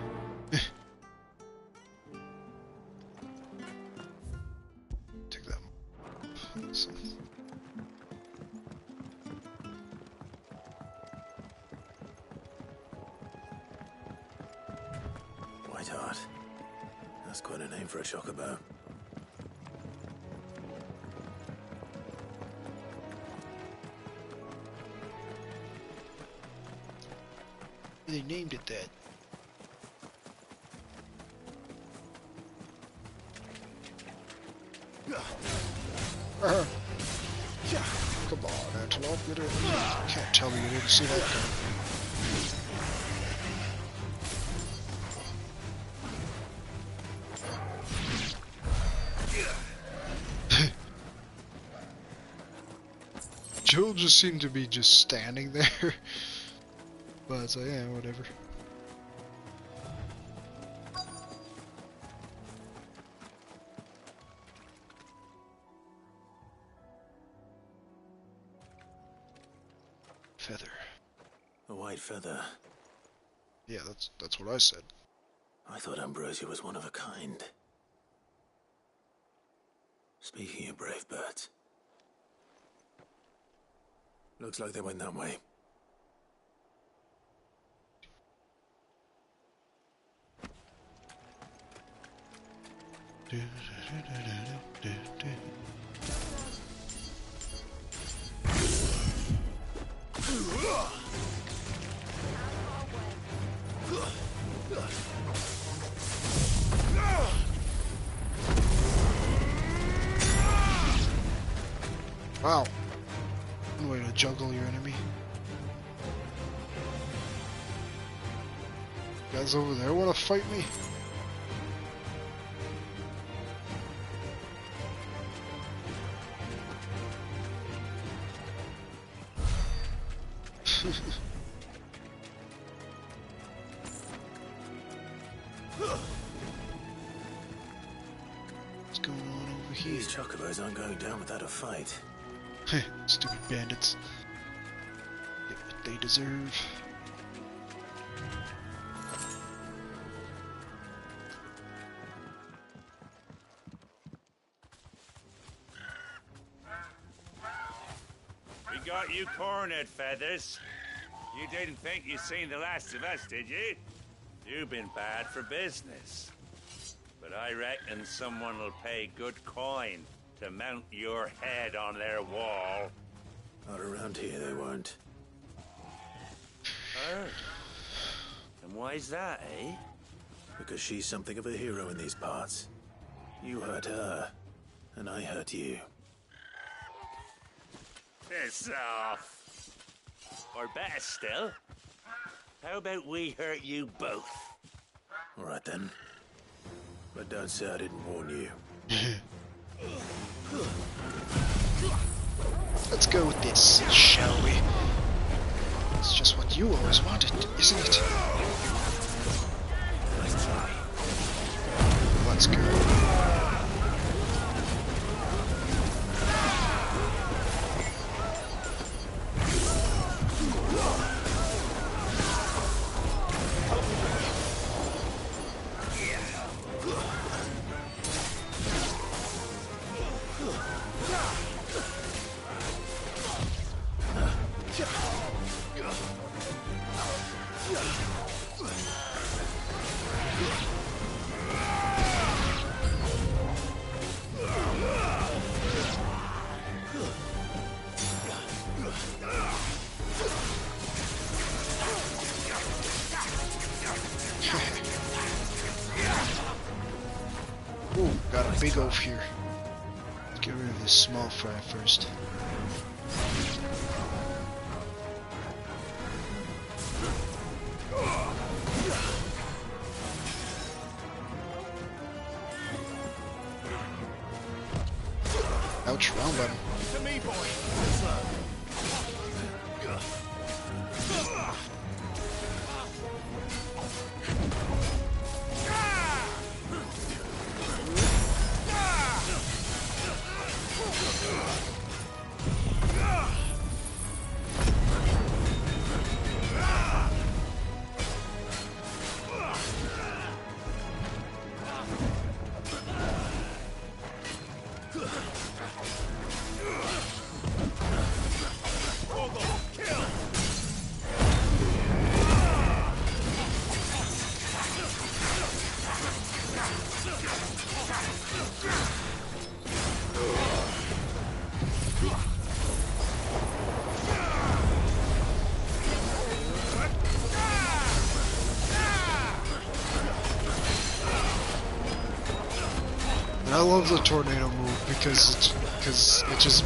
Take that. Awesome. Whiteheart. That's quite a name for a chocobo. They named it that. Come on, Antelope, you can't tell me you didn't see that coming. Joel just seemed to be just standing there. But it's like, yeah, whatever. Feather. A white feather. Yeah, that's what I said. I thought Ambrosia was one of a kind. Speaking of brave birds. Looks like they went that way. Wow. One way to juggle your enemy. You guys over there want to fight me? What's going on over here? These chocobos aren't going down without a fight. Stupid bandits. Get what they deserve. We got you cornered, Feathers. You didn't think you'd seen the last of us, did you? You've been bad for business. But I reckon someone will pay good coin to mount your head on their wall. Not around here, they won't. Oh. And why's that, eh? Because she's something of a hero in these parts. You hurt her, and I hurt you. Piss off. Or better still, how about we hurt you both? All right then. But don't say I didn't warn you. Let's go with this, shall we? It's just what you always wanted, isn't it? Nice try. Let's go. Ooh, got a big oaf here. Let's get rid of this small fry first. Ouch, wrong button. To me, boy. And I love the tornado move because it just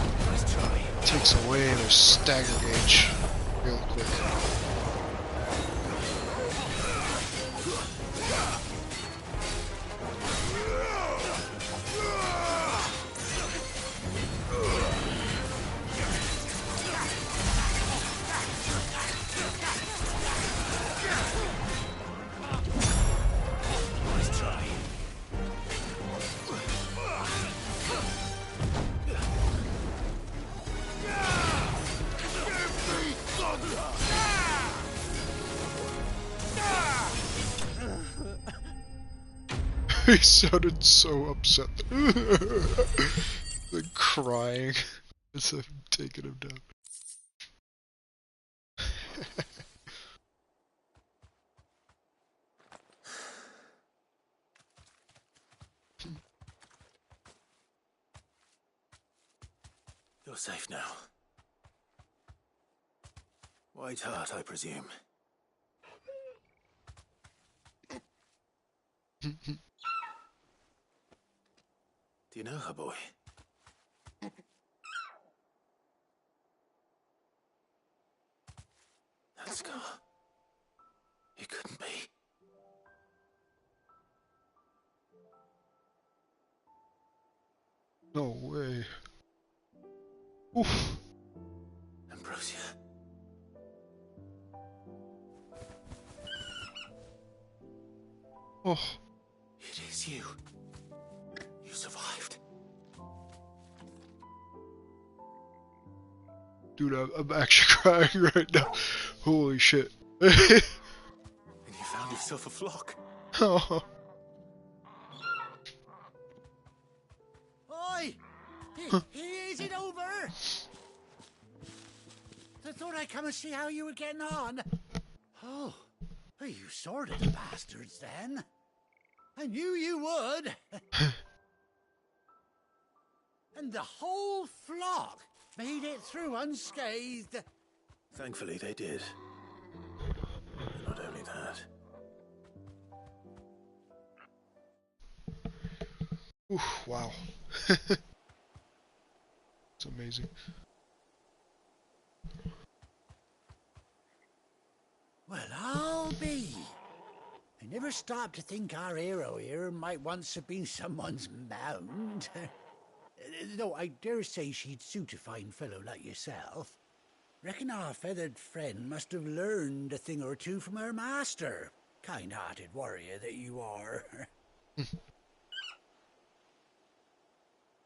takes away their stagger gauge real quick. He sounded so upset. Like crying as I'm taking him down. You're safe now. White Hart, I presume. Do you know her, boy? That scar. It couldn't be. No way. Oof. Ambrosia. Oh. It is you. You survived. Dude, I'm actually crying right now. Holy shit. And you found yourself a flock. Oh. Oi! Is it over? I thought I'd come and see how you were getting on. Oh, well, you sorted the bastards then. I knew you would. And the whole flock made it through unscathed. Thankfully, they did. And not only that. Oof, wow. It's amazing. Well, I'll be. I never stopped to think our hero here might once have been someone's mount. Though I dare say she'd suit a fine fellow like yourself. Reckon our feathered friend must have learned a thing or two from her master. Kind-hearted warrior that you are.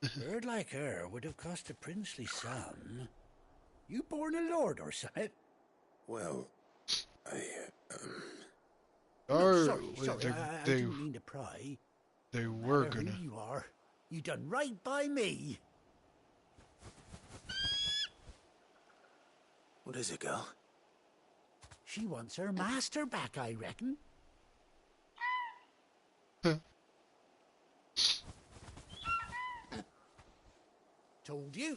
A bird like her would have cost a princely sum. You born a lord or something? Well, Sorry, I didn't mean to pry. They were No matter gonna. who you are, you done right by me. What is it, girl? She wants her master back, I reckon. Told you.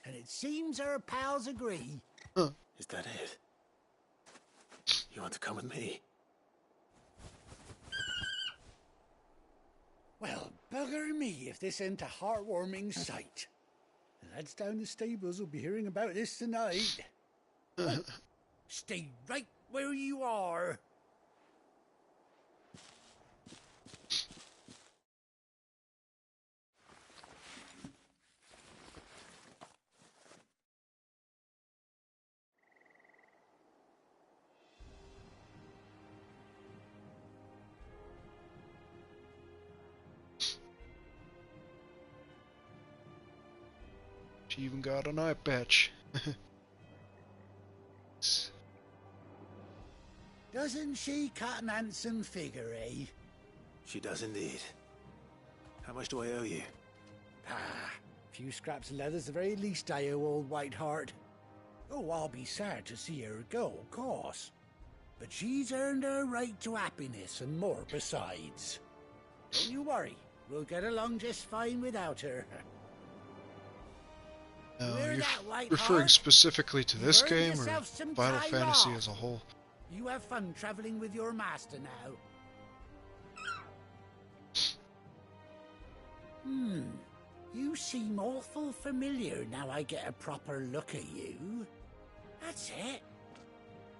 And it seems her pals agree. Is that it? You want to come with me? Well, by Bugger me if this ain't a heartwarming sight. The lads down the stables will be hearing about this tonight. Oh, stay right where you are. She even got an eye patch. Doesn't she cut an handsome figure, eh? She does indeed. How much do I owe you? Ah, a few scraps of leather's the very least I owe old Whiteheart. Oh, I'll be sad to see her go, of course. But she's earned her right to happiness and more besides. Don't you worry, we'll get along just fine without her. No, Hear you're that, Whiteheart? referring specifically to this You've earned game or yourself some Final time Fantasy off. as a whole? You have fun traveling with your master now. You seem awful familiar now I get a proper look at you. That's it.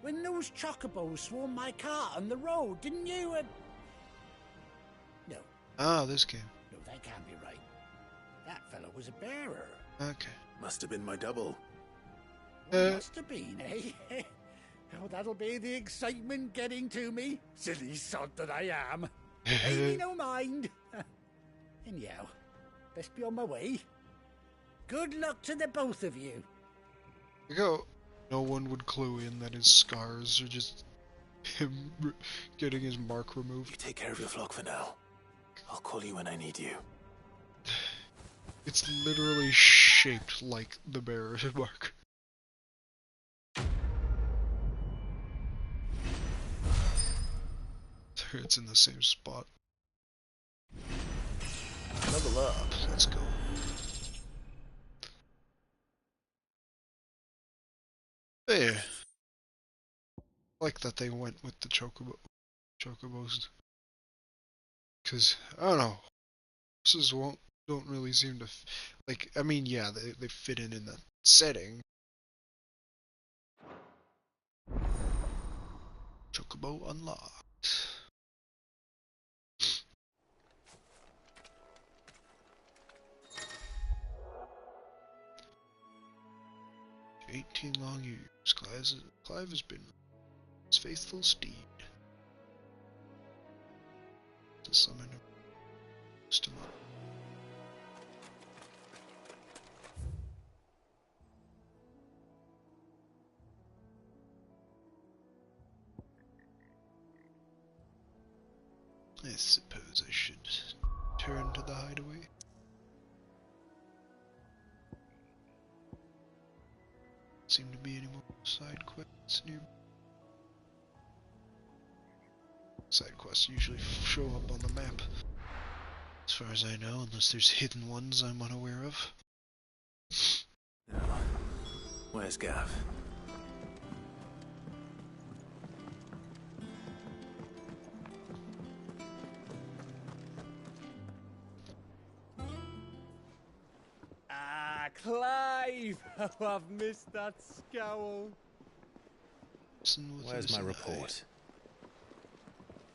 When those chocobos swarmed my cart on the road, didn't you? No. Ah, this game. No, that can't be right. That fellow was a bearer. Okay. Must have been my double. Must have been, eh? Oh, that'll be the excitement getting to me. Silly sod that I am. Pay me no mind. Anyhow, best be on my way. Good luck to the both of you. There you go. No one would clue in that his scars are just him getting his mark removed. You take care of your flock for now. I'll call you when I need you. It's literally shaped like the bearer's mark. It's in the same spot. Level up. Let's go. There. I like that they went with the chocobos. Because, I don't know. Horses don't really seem to... like, I mean, yeah, they fit in the setting. Chocobo unlocked. 18 long years, Clive has been his faithful steed. To summon him. I suppose I should turn to the hideaway. Seem to be any more side quests near. Side quests usually show up on the map, as far as I know, unless there's hidden ones I'm unaware of. Now, where's Gav? Clive! Oh, I've missed that scowl. Where's my report?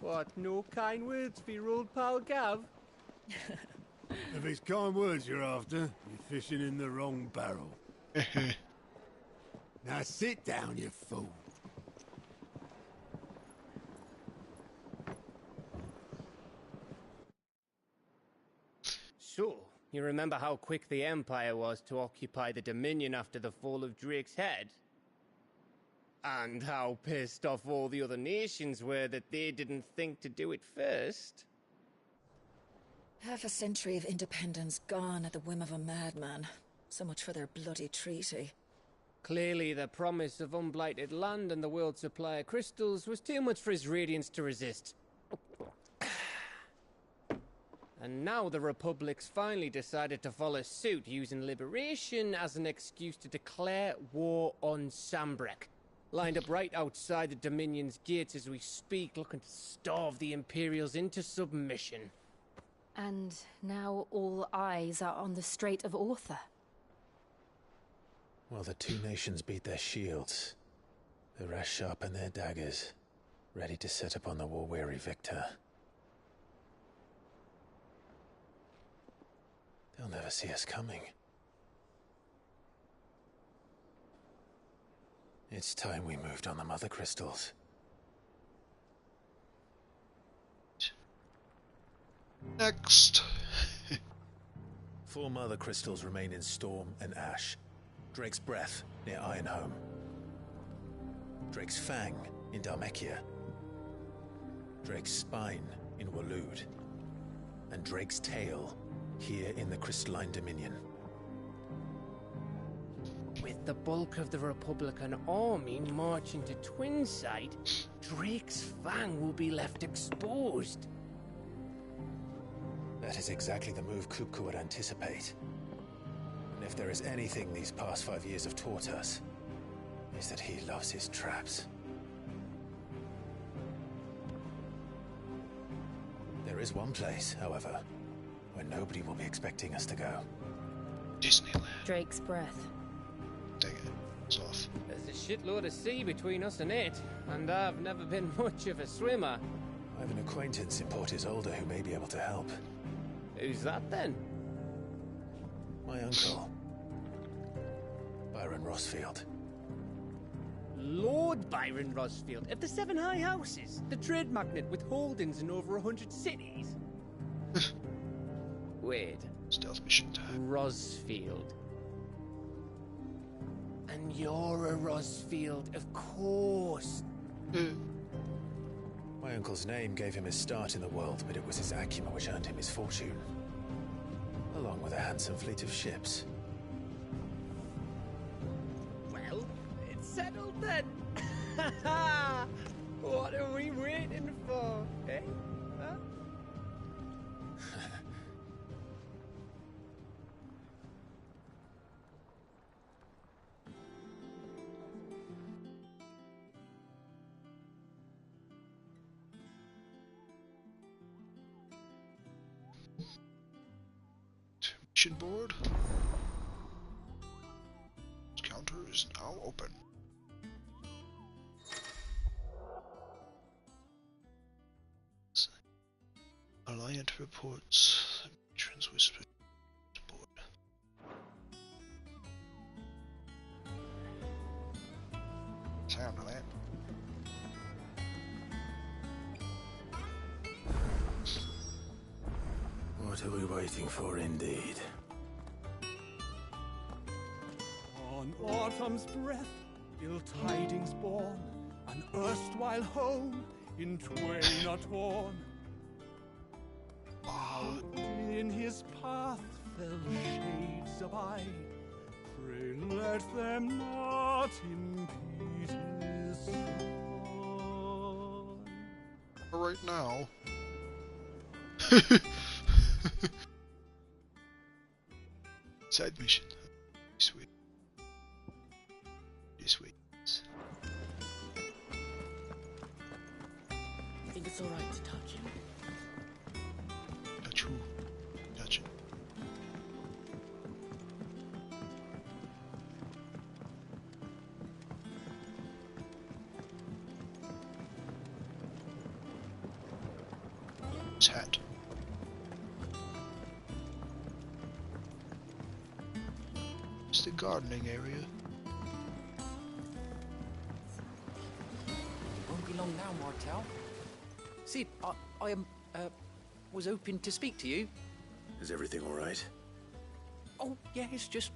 What, no kind words for your old pal Gav? If it's kind words you're after, you're fishing in the wrong barrel. Now sit down, you fool. So, you remember how quick the Empire was to occupy the Dominion after the fall of Drake's head? And how pissed off all the other nations were that they didn't think to do it first? Half a century of independence gone at the whim of a madman. So much for their bloody treaty. Clearly, the promise of unblighted land and the world's supply of crystals was too much for his radiance to resist. And now the Republic's finally decided to follow suit, using liberation as an excuse to declare war on Sambrek. Lined up right outside the Dominion's gates as we speak, looking to starve the Imperials into submission. And now all eyes are on the Strait of Author. While the two nations beat their shields, the rest sharpen their daggers, ready to set upon the war-weary victor. They'll never see us coming. It's time we moved on the Mother Crystals. Next. 4 Mother Crystals remain in Storm and Ash. Drake's Breath near Ironhome. Drake's Fang in Dhalmekia. Drake's Spine in Waloed. And Drake's Tail here in the Crystalline Dominion. With the bulk of the Republican army marching to Twinside, Drake's Fang will be left exposed. That is exactly the move Kupka would anticipate. And if there is anything these past 5 years have taught us, is that he loves his traps. There is one place, however, where nobody will be expecting us to go. Disneyland. Drake's Breath. Dang it. It's off. There's a shitload of sea between us and it, and I've never been much of a swimmer. I have an acquaintance in Port Isolde who may be able to help. Who's that then? My uncle, Byron Rossfield. Lord Byron Rossfield of the 7 High Houses, the trade magnate with holdings in over 100 cities. Wait. Stealth mission time. Rossfield. And you're a Rossfield, of course. My uncle's name gave him his start in the world, but it was his acumen which earned him his fortune. Along with a handsome fleet of ships. Well, it's settled then. What are we waiting for, eh? Huh? Mission board. This counter is now open. Alliant reports. Matrons whisper. Board. Sound of that. What are we waiting for, indeed? On autumn's breath, ill tidings born, an erstwhile home in twain are torn. Now in his path fell shades abide, pray let them not impede his stride. Right now. Side mission. Sweet. Sweet. I think it's alright to touch him. Touch who? Touch it. His hat. It's the gardening area. Won't be long now, Martel. See, I was hoping to speak to you. Is everything all right? Oh, yeah, it's just,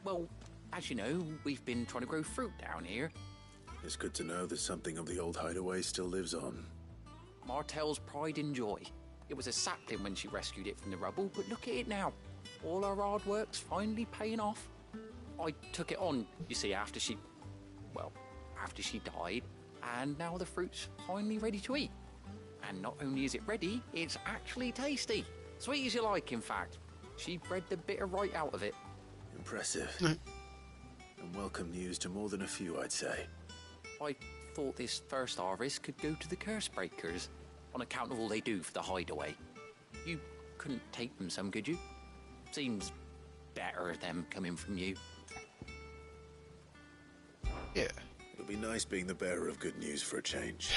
well, as you know, we've been trying to grow fruit down here. It's good to know that something of the old hideaway still lives on. Martel's pride and joy. It was a sapling when she rescued it from the rubble, but look at it now. All our hard work's finally paying off. I took it on, you see, after she died, and now the fruit's finally ready to eat. And not only is it ready, it's actually tasty. Sweet as you like, in fact. She bred the bitter right out of it. Impressive. And welcome news to more than a few, I'd say. I thought this first harvest could go to the curse breakers, on account of all they do for the hideaway. You couldn't take them some, could you? Seems better them coming from you. Yeah. It'll be nice being the bearer of good news for a change.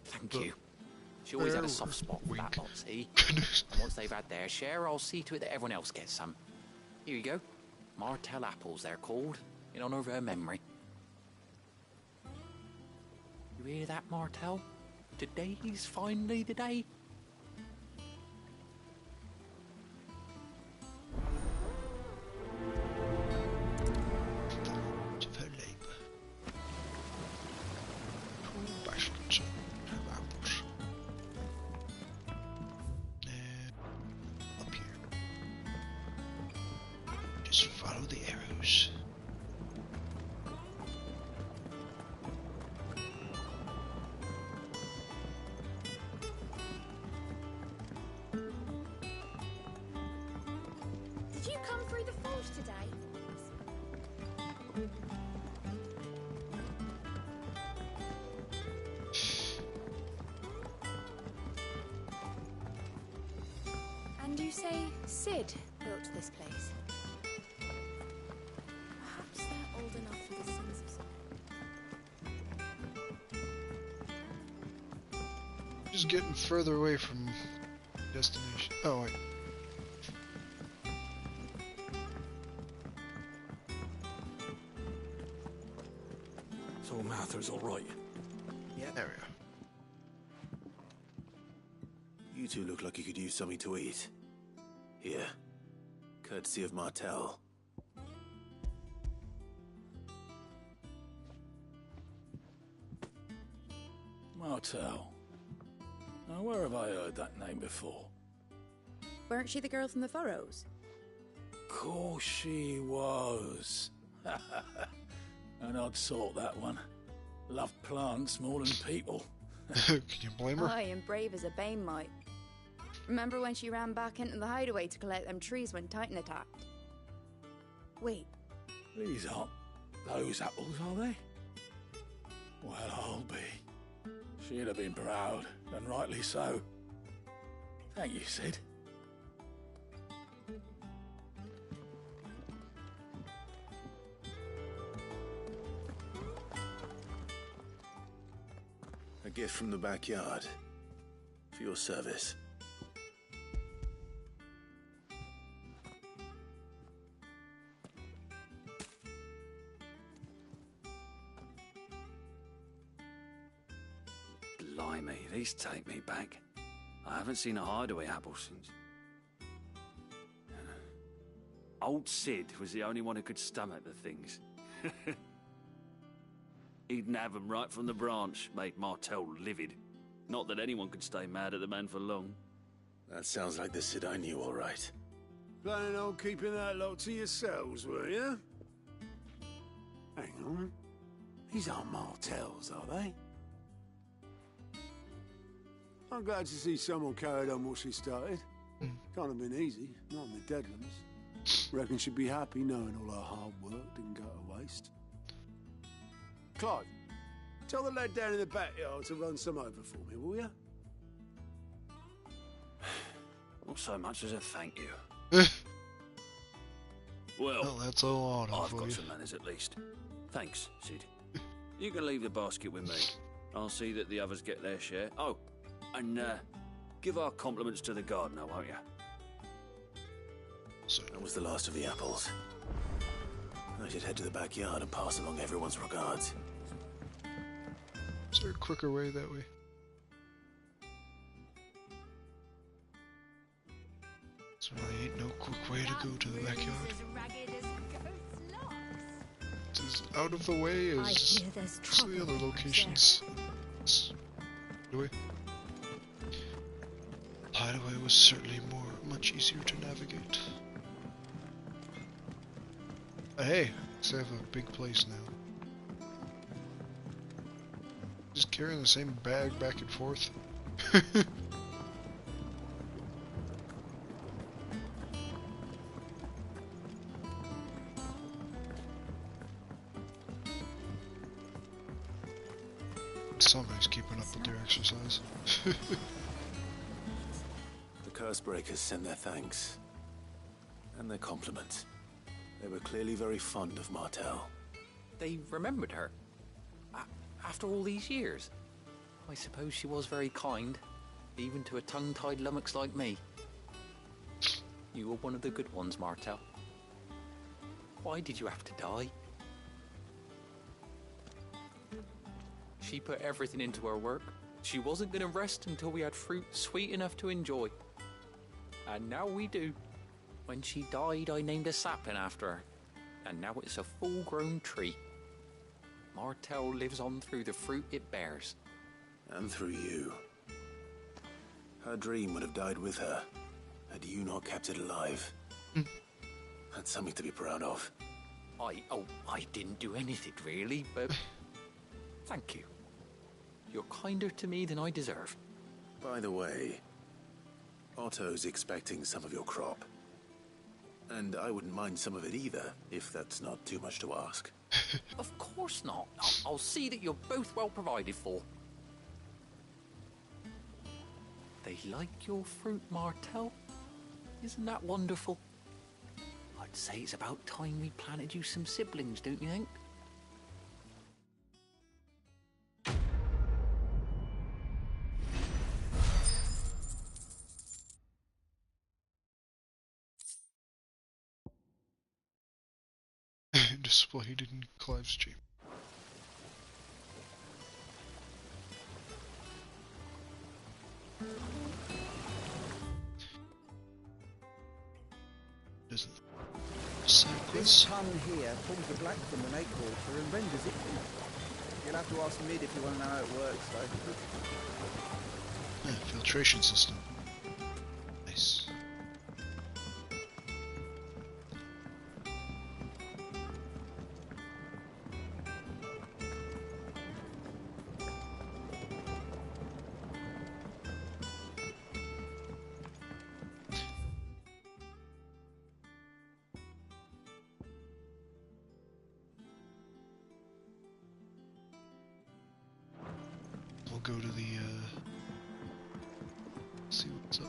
Thank you. She always had a soft spot for that lot, see? And once they've had their share, I'll see to it that everyone else gets some. Here you go. Martell apples, they're called, in honor of her memory. You hear that, Martell? Today's finally the day. Just follow the arrows. Did you come through the forge today? And you say Sid built this place? Perhaps they're old enough for the sins of some. Just getting further away from destination. Oh wait. So Mather's all right. Yeah, there we go. You two look like you could use something to eat. Here. Courtesy of Martell. Martell. Now, where have I heard that name before? Weren't she the girl from the Furrows? Course she was. An odd sort, that one. Loved plants more than people. Can you blame her? Aye, and brave as a bane might. Remember when she ran back into the hideaway to collect them trees when Titan attacked? Wait. These aren't those apples, are they? Well, I'll be. She'd have been proud, and rightly so. Thank you, Sid. A gift from the backyard. For your service. Blimey, these take me back. I haven't seen a hideaway apple since. Old Sid was the only one who could stomach the things. He'd nab them right from the branch, made Martell livid. Not that anyone could stay mad at the man for long. That sounds like the Sid I knew, all right. Planning on keeping that lot to yourselves, were you? Hang on. These aren't Martells, are they? I'm glad to see someone carried on what she started. Can't have been easy, not in the Deadlands. Reckon she'd be happy knowing all her hard work didn't go to waste. Clive, tell the lad down in the backyard to run some over for me, will you? Not so much as a thank you. Well, that's a lot I've for got you. some manners at least. Thanks, Sid. You can leave the basket with me. I'll see that the others get their share. Oh, and give our compliments to the gardener, won't you? That was the last of the apples. I should head to the backyard and pass along everyone's regards. Is there a quicker way that way? So really ain't no quick way to go to the backyard. It's as out of the way as some of the other locations. Anyway, hideaway was certainly much easier to navigate. But hey, I have a big place now. Just carrying the same bag back and forth. Somebody's keeping up with their exercise. The Housebreakers sent their thanks. And their compliments. They were clearly very fond of Martell. They remembered her? After all these years? I suppose she was very kind, even to a tongue-tied lummox like me. You were one of the good ones, Martell. Why did you have to die? She put everything into her work. She wasn't going to rest until we had fruit sweet enough to enjoy. And now we do. When she died, I named a sapling after her. And now it's a full-grown tree. Martell lives on through the fruit it bears. And through you. Her dream would have died with her, had you not kept it alive. That's something to be proud of. I didn't do anything really, but thank you. You're kinder to me than I deserve. By the way, Otto's expecting some of your crop. And I wouldn't mind some of it either, if that's not too much to ask. Of course not. I'll see that you're both well provided for. They like your fruit, Martell. Isn't that wonderful? I'd say it's about time we planted you some siblings, don't you think? Displayed in Clive's chamber. Doesn't this tongue here pulls the black from the lake water and renders it clean. You'll have to ask Mid if you want to know how it works, though. Yeah, filtration system. Nice. We'll go to the, see what's up.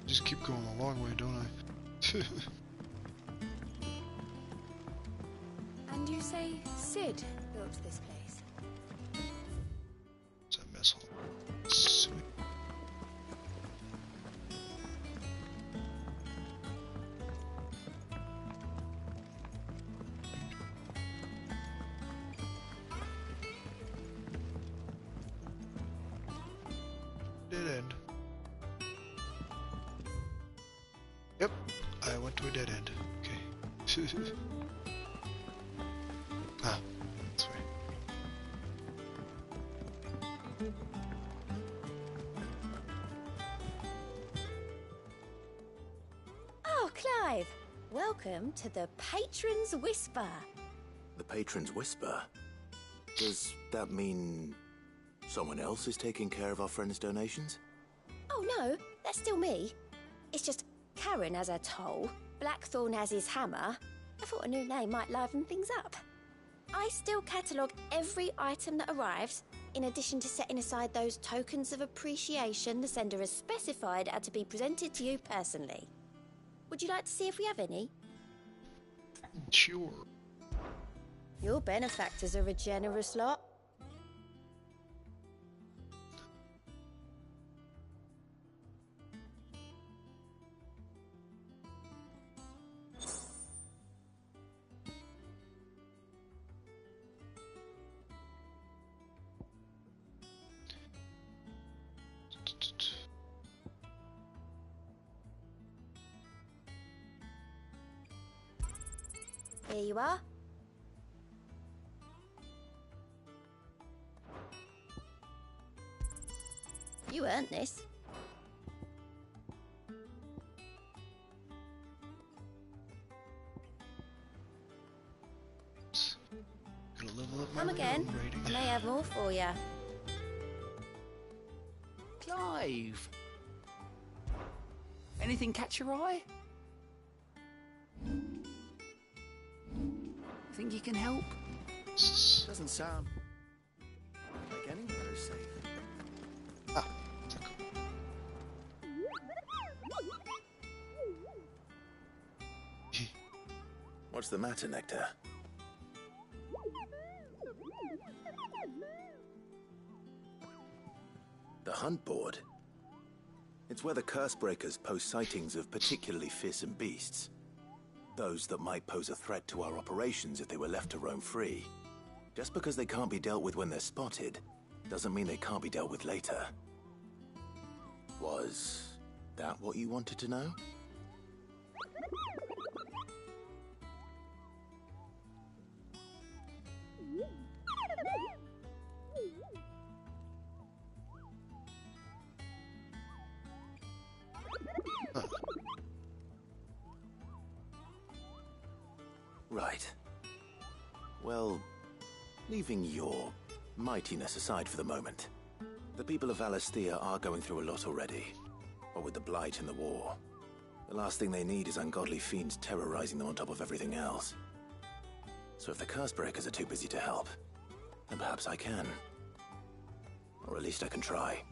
Just keep going a long way, don't I? And you say Sid built this place? It's a mess hall. Sweet. Dead end. Yep, I went to a dead end. Okay. Ah, that's right. Oh, Clive! Welcome to the Patron's Whisper. The Patron's Whisper? Does that mean someone else is taking care of our friend's donations? Oh no, that's still me. It's just Karen has her toll, Blackthorn has his hammer. I thought a new name might liven things up. I still catalogue every item that arrives, in addition to setting aside those tokens of appreciation the sender has specified are to be presented to you personally. Would you like to see if we have any? Sure. Your benefactors are a generous lot. Here you are. You earned this. Gonna level up my Come again. rating. I may have more for you. Clive! Anything catch your eye? Think you can help? Doesn't sound like anywhere is safe. What's the matter, Nectar? The hunt board? It's where the Cursebreakers post sightings of particularly fearsome beasts. Those that might pose a threat to our operations if they were left to roam free. Just because they can't be dealt with when they're spotted, doesn't mean they can't be dealt with later. Was that what you wanted to know? Right. Well, leaving your mightiness aside for the moment, the people of Valisthea are going through a lot already. What with the Blight and the war. The last thing they need is ungodly fiends terrorizing them on top of everything else. So if the Cursebreakers are too busy to help, then perhaps I can. Or at least I can try.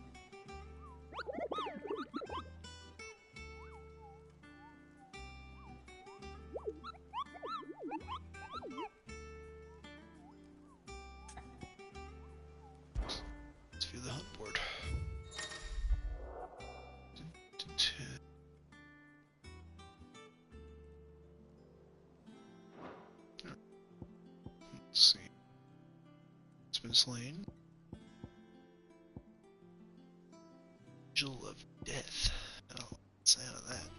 Let's view the hunt board. Let's see. It's been slain. Angel of Death. Oh, what's out of that?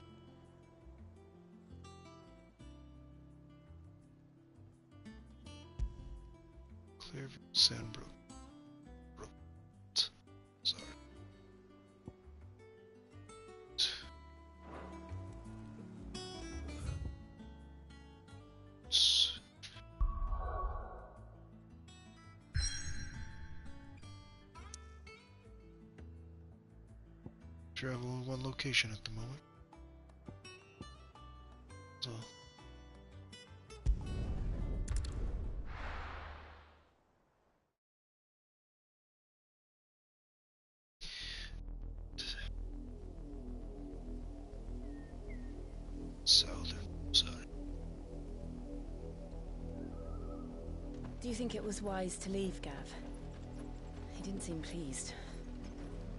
Clearview, Sandbrook. Sorry. Travel in one location at the moment. So. Sorry. Do you think it was wise to leave, Gav? He didn't seem pleased.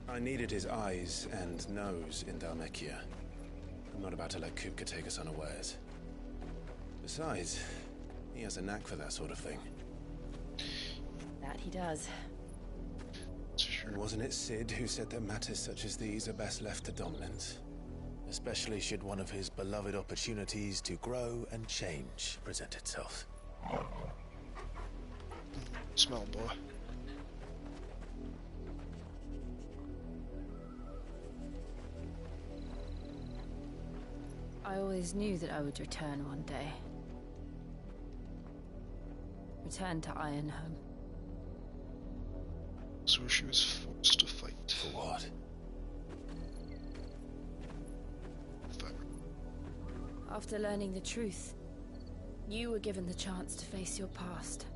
I needed his eyes and nose in Dhalmekia. I'm not about to let Kupka take us unawares. Besides, he has a knack for that sort of thing. That he does. Sure. Wasn't it Sid who said that matters such as these are best left to dominance? Especially should one of his beloved opportunities to grow and change present itself. Smell, boy. I always knew that I would return one day. Return to Ironhome. That's where she was forced to fight. For what? After learning the truth, you were given the chance to face your past.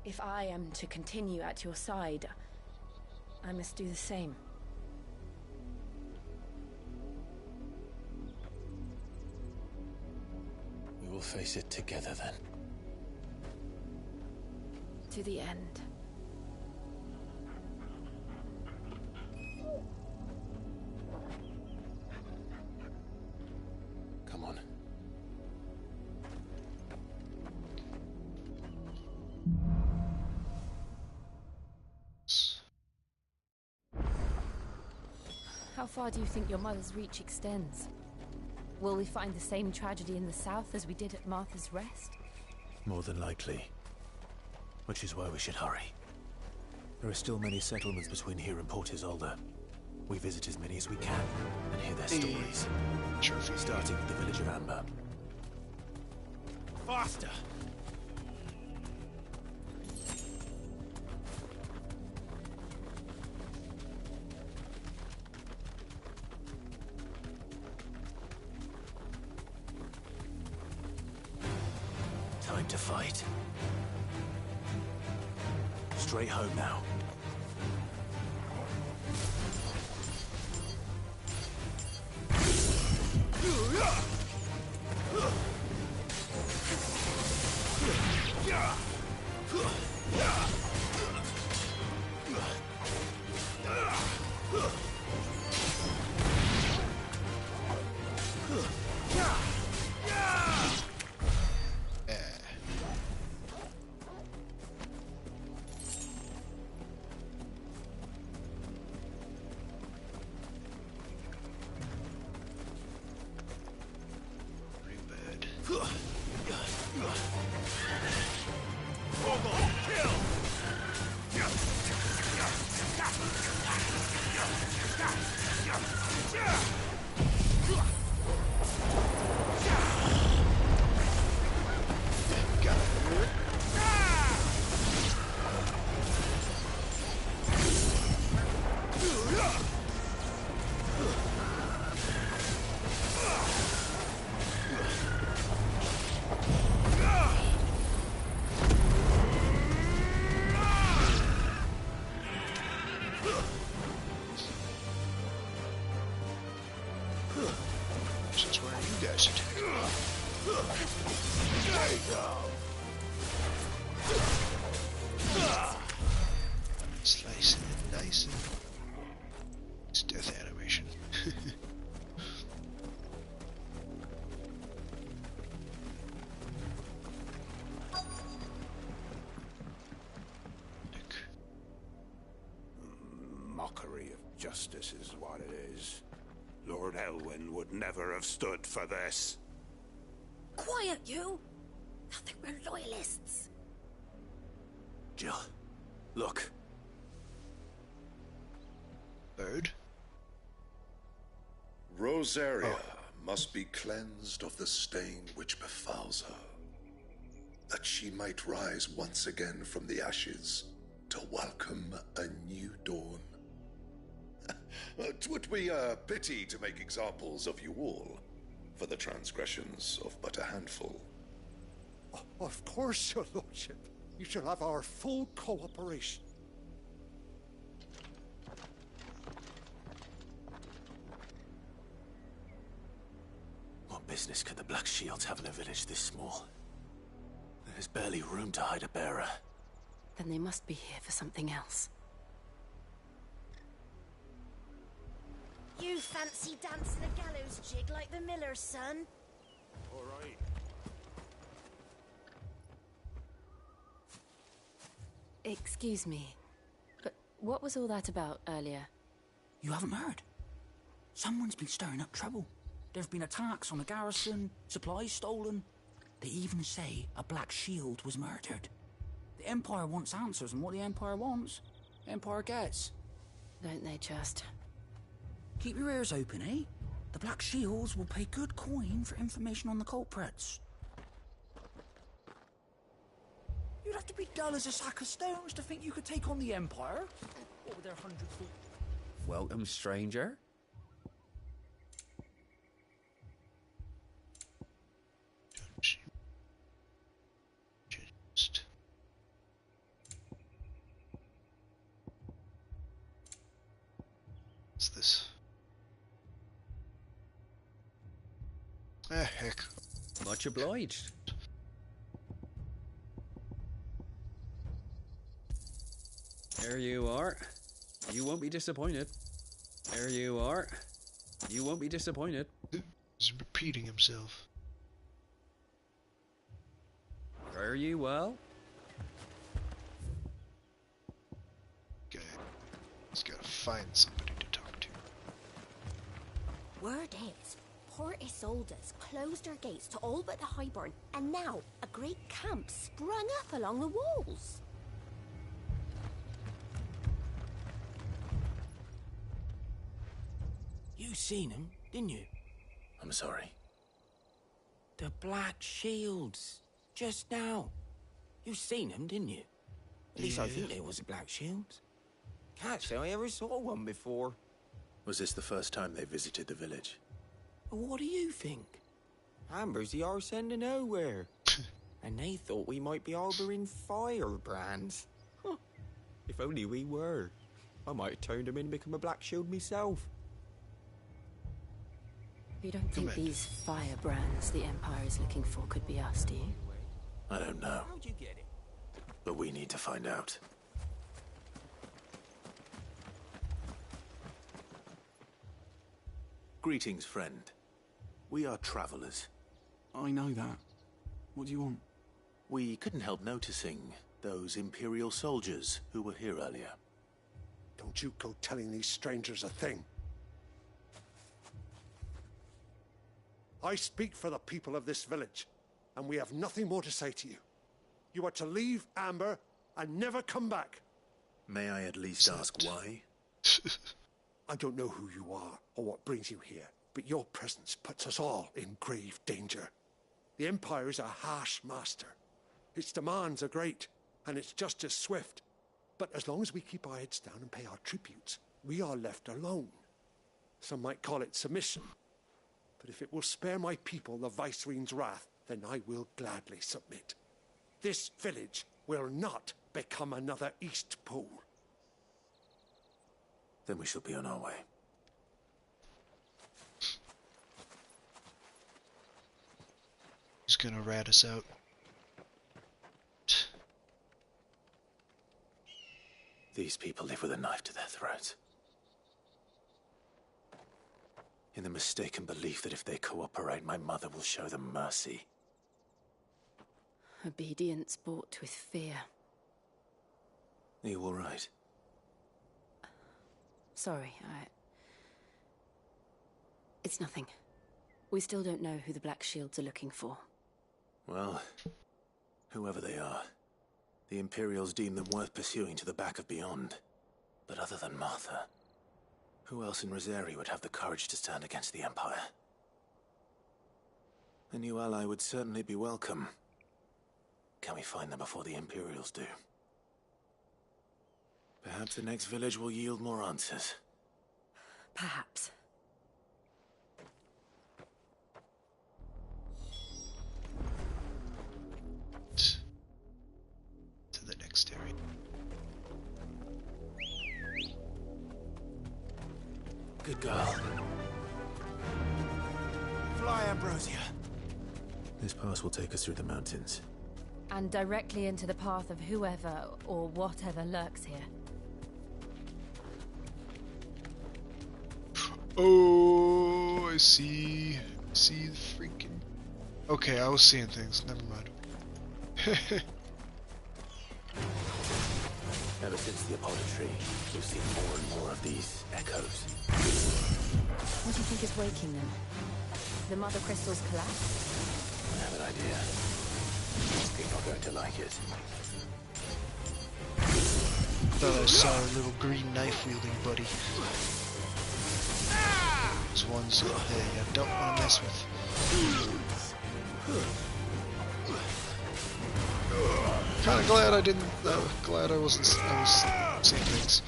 If I am to continue at your side, I must do the same. We will face it together then. To the end. Come on. How far do you think your mother's reach extends? Will we find the same tragedy in the south as we did at Martha's Rest? More than likely. Which is why we should hurry. There are still many settlements between here and Port Isolde. We visit as many as we can and hear their stories. Starting with the village of Amber. Faster! Time to fight. Straight home now. Since where are you guys attacking? Slicing and dicing. It's death animation. Mockery of justice is what it is. Lord Elwyn would never have stood for this. Quiet, you! I think we're loyalists. Jill, look. Bird? Rosaria must be cleansed of the stain which befouls her, that she might rise once again from the ashes to welcome a new dawn. 'Twould be a pity to make examples of you all, for the transgressions of but a handful. Of course, your lordship. You shall have our full cooperation. What business could the Black Shields have in a village this small? There's barely room to hide a bearer. Then they must be here for something else. You fancy dancing a gallows jig like the miller's son? All right. Excuse me, but what was all that about earlier? You haven't heard? Someone's been stirring up trouble. There've been attacks on the garrison, supplies stolen. They even say a Black Shield was murdered. The Empire wants answers, and what the Empire wants, the Empire gets. Don't they just? Keep your ears open, eh? The Black Shields will pay good coin for information on the culprits. You'd have to be dull as a sack of stones to think you could take on the Empire. What with their 100 foot... Welcome, stranger. What's this? Ah, heck. Much obliged. There you are. You won't be disappointed. There you are. You won't be disappointed. He's repeating himself. Fare you well. Okay. He's gotta find somebody to talk to. Word is, Port Isolde's closed their gates to all but the Highborn, and now a great camp sprung up along the walls. You seen him, didn't you? I'm sorry. The Black Shields. Just now. You seen them, didn't you? At least I think there was a Black Shield. Can't say I ever saw one before. Was this the first time they visited the village? What do you think? Amber's the arse end of nowhere. And they thought we might be harbouring firebrands. Huh. If only we were. I might have turned them in and become a Black Shield myself. You don't think these firebrands the Empire is looking for could be us, do you? I don't know. But we need to find out. Greetings, friend. We are travelers. I know that. What do you want? We couldn't help noticing those Imperial soldiers who were here earlier. Don't you go telling these strangers a thing. I speak for the people of this village, and we have nothing more to say to you. You are to leave Amber and never come back. May I at least ask why? I don't know who you are or what brings you here, but your presence puts us all in grave danger. The Empire is a harsh master. Its demands are great, and its justice swift. But as long as we keep our heads down and pay our tributes, we are left alone. Some might call it submission. But if it will spare my people the Viceroy's wrath, then I will gladly submit. This village will not become another East Pool. Then we shall be on our way. He's gonna rat us out. These people live with a knife to their throats. In the mistaken belief that if they cooperate, my mother will show them mercy. Obedience bought with fear. Are you all right? Sorry, It's nothing. We still don't know who the Black Shields are looking for. Well, whoever they are, the Imperials deem them worth pursuing to the back of beyond. But other than Martha, who else in Rosari would have the courage to stand against the Empire? A new ally would certainly be welcome. Can we find them before the Imperials do? Perhaps the next village will yield more answers. Perhaps. To the next area. Good girl. Fly, Ambrosia. This pass will take us through the mountains. And directly into the path of whoever or whatever lurks here. Oh, I see. See the freaking... Okay, I was seeing things. Never mind. Ever since the Apollo tree, we've seen more and more of these echoes. What do you think is waking them? The mother crystal's collapse? I have an idea. People are going to like it. Thought I saw a little green knife-wielding buddy. These ones that you don't want to mess with. Kind of glad I didn't. Glad I was seeing things.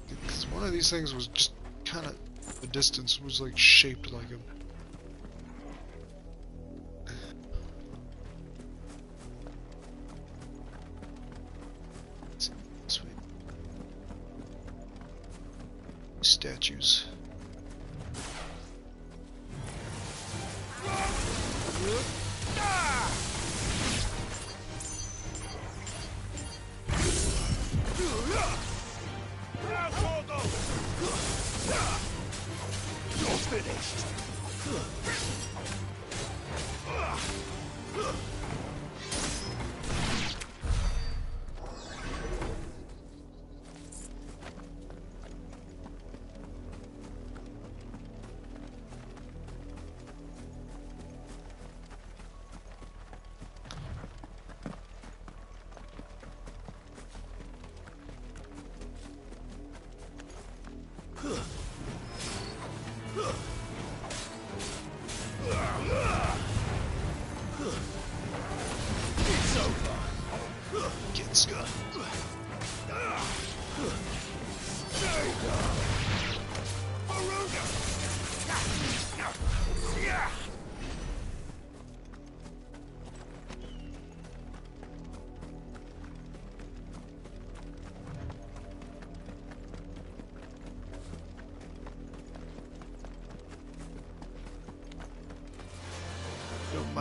Because one of these things was just kind of the distance was like shaped like him. Sweet. Statues. You're finished.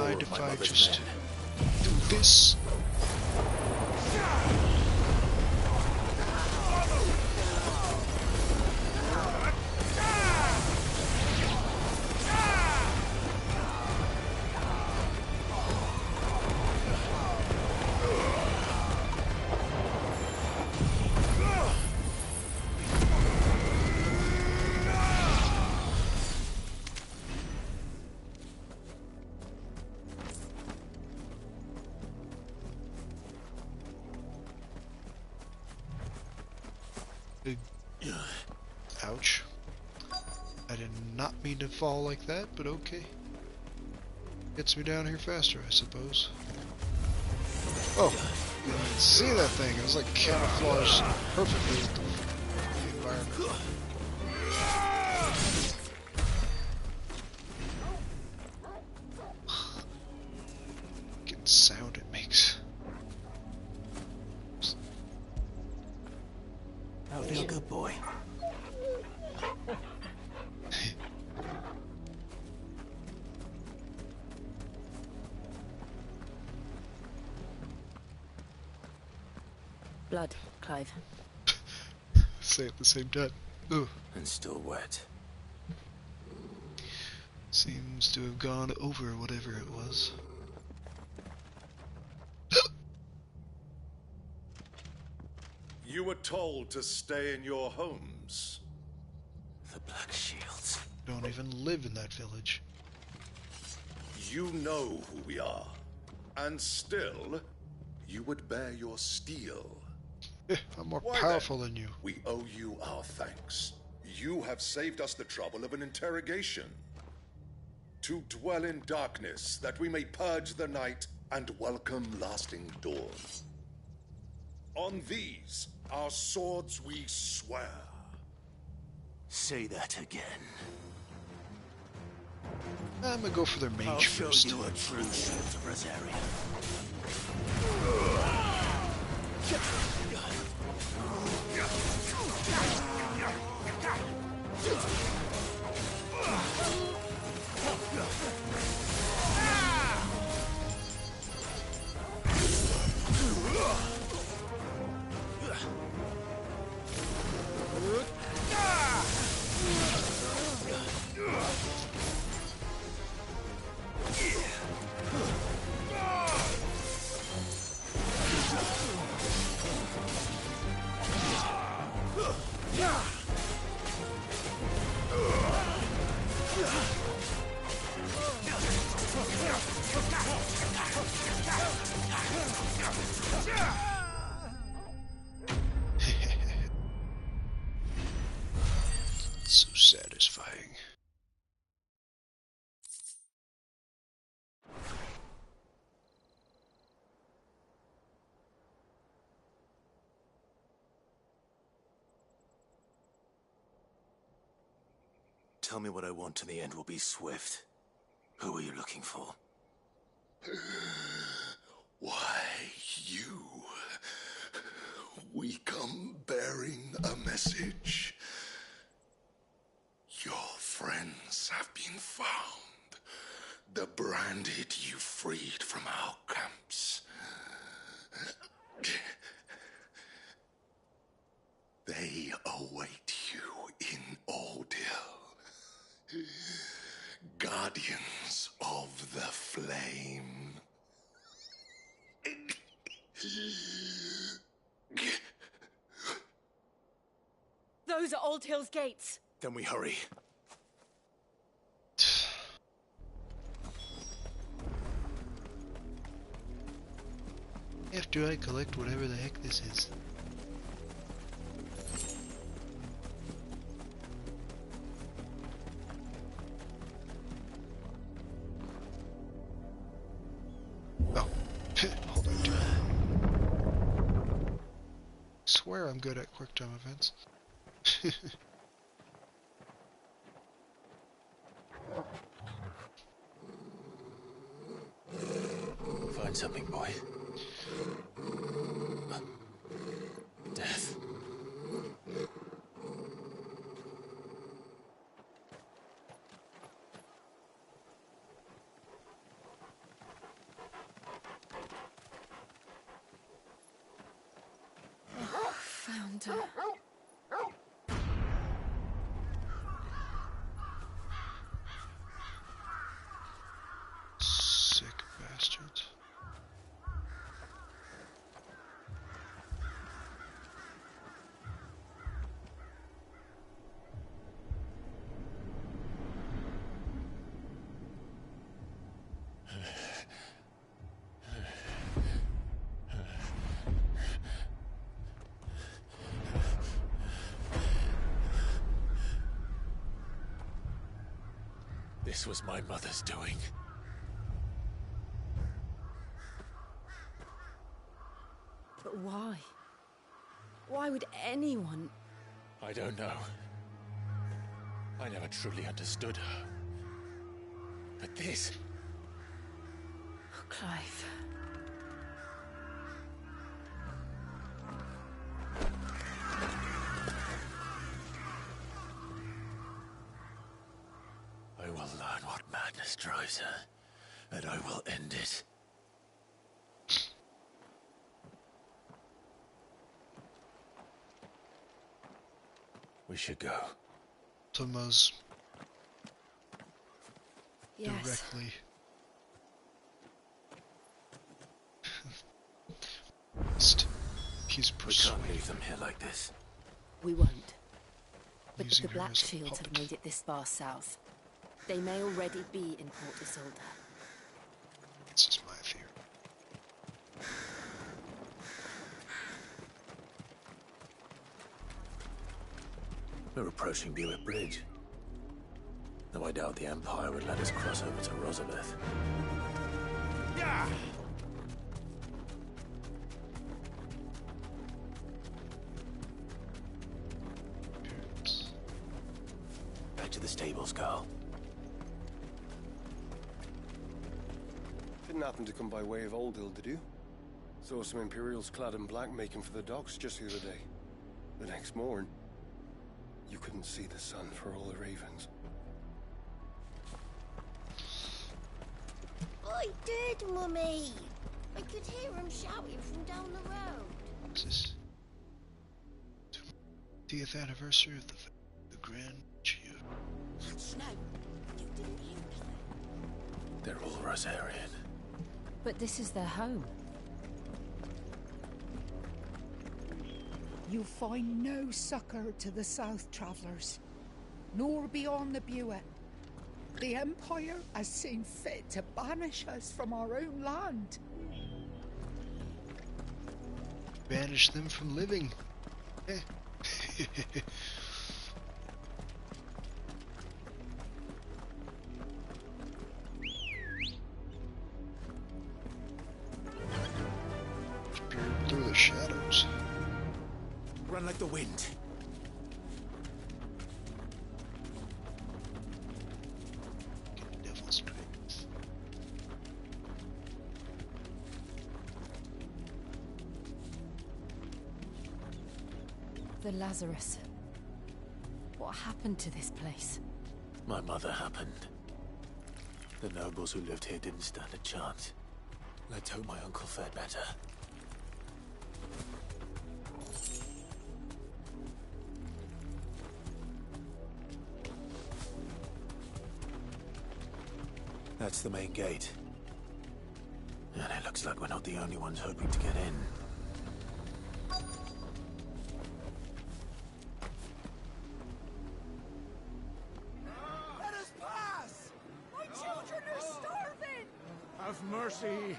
mind if I just do this? Ouch. I did not mean to fall like that, but okay. Gets me down here faster, I suppose. Oh, you didn't see that thing. It was like camouflaged perfectly with the environment. Fucking sound it makes. That'll feel good, boy. Blood, Clive. Say it at the same time. Ugh. And still wet. Seems to have gone over whatever it was. You were told to stay in your homes. The Black Shields. Don't even live in that village. You know who we are. And still, you would bear your steel. I'm more Why powerful then, than you. We owe you our thanks. You have saved us the trouble of an interrogation. To dwell in darkness, that we may purge the night and welcome lasting dawn. On these, our swords we swear. Say that again. I'm gonna go for their mage I'll first. show you a true shield of Rosaria. So satisfying. Tell me what I want and the end will be swift. Who are you looking for? Why, you. We come bearing a message. Your friends have been found. The branded you freed from our camps. They await you in Ordeal. Guardians of the Flame. Those are Old Hill's gates. Then we hurry. After I collect whatever the heck this is. Oh, hold on to it. Swear I'm good at quick time events. Find something, boy. Death. center. Sick bastards. This was my mother's doing. But why? Why would anyone... I don't know. I never truly understood her. But this... Oh, Clive. I will learn what madness drives her, and I will end it. We should go. Thomas. Yes. Directly. He's persuaded. We can't leave them here like this. We won't. But Using the her Black as a Shield have puppet. made it this far south. They may already be in Port Isolde. This is my fear. We're approaching Buick Bridge. Though I doubt the Empire would let us cross over to Rosabeth. Yeah! Back to the stables, Carl. Didn't happen to come by way of Oldhill, did you? Saw some Imperials clad in black making for the docks just the other day. The next morn, you couldn't see the sun for all the ravens. I did, Mummy. I could hear him shouting from down the road. This is 20th anniversary of the Grand Chia. No, you didn't hear anything. They're all Rosarian. But this is their home. You find no succor to the south travellers, nor beyond the Buet. The Empire has seen fit to banish us from our own land. Banish them from living. Eh. Peering through the shadows. Run like the wind. Devil's tricks. The Lazarus. What happened to this place? My mother happened. The nobles who lived here didn't stand a chance. Let's hope my uncle fared better. That's the main gate. And it looks like we're not the only ones hoping to get in. Let us pass! My children are starving! Have mercy!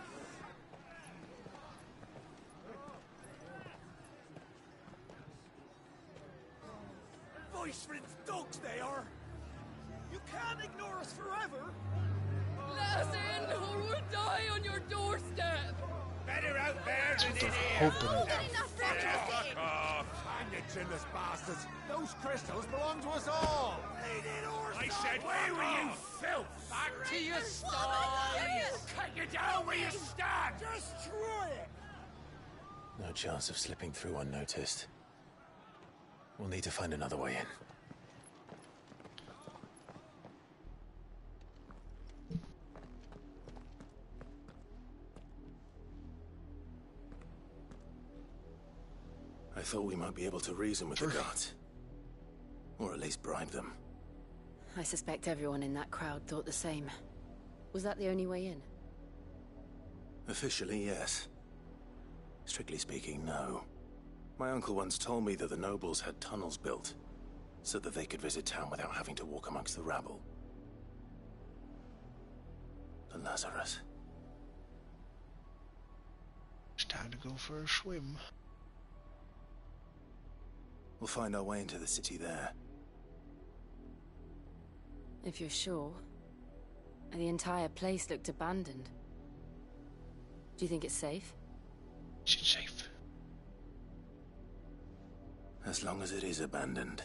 Voice-rinsed dogs they are! You can't ignore us forever! Let us in, or we'll die on your doorstep! Better out there than in They're here! hoping. Fuck off! Hang it, chinless bastards! Those crystals belong to us all! I said, where were you, filth? Back to your sties! Cut you down where you stand! Destroy it! No chance of slipping through unnoticed. We'll need to find another way in. I thought we might be able to reason with the guards. Or at least bribe them. I suspect everyone in that crowd thought the same. Was that the only way in? Officially, yes. Strictly speaking, no. My uncle once told me that the nobles had tunnels built, so that they could visit town without having to walk amongst the rabble. The Lazarus. It's time to go for a swim. We'll find our way into the city there. If you're sure. The entire place looked abandoned. Do you think it's safe? It's safe. As long as it is abandoned.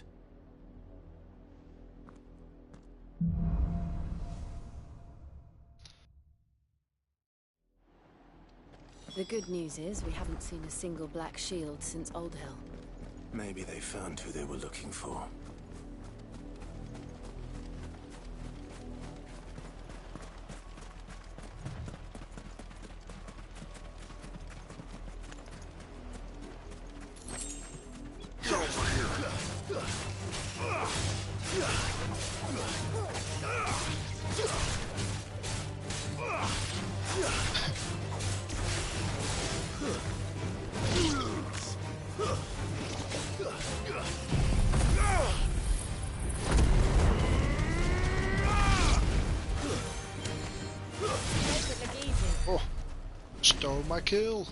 The good news is we haven't seen a single black shield since Old Hill. Maybe they found who they were looking for. Oh, stole my kill.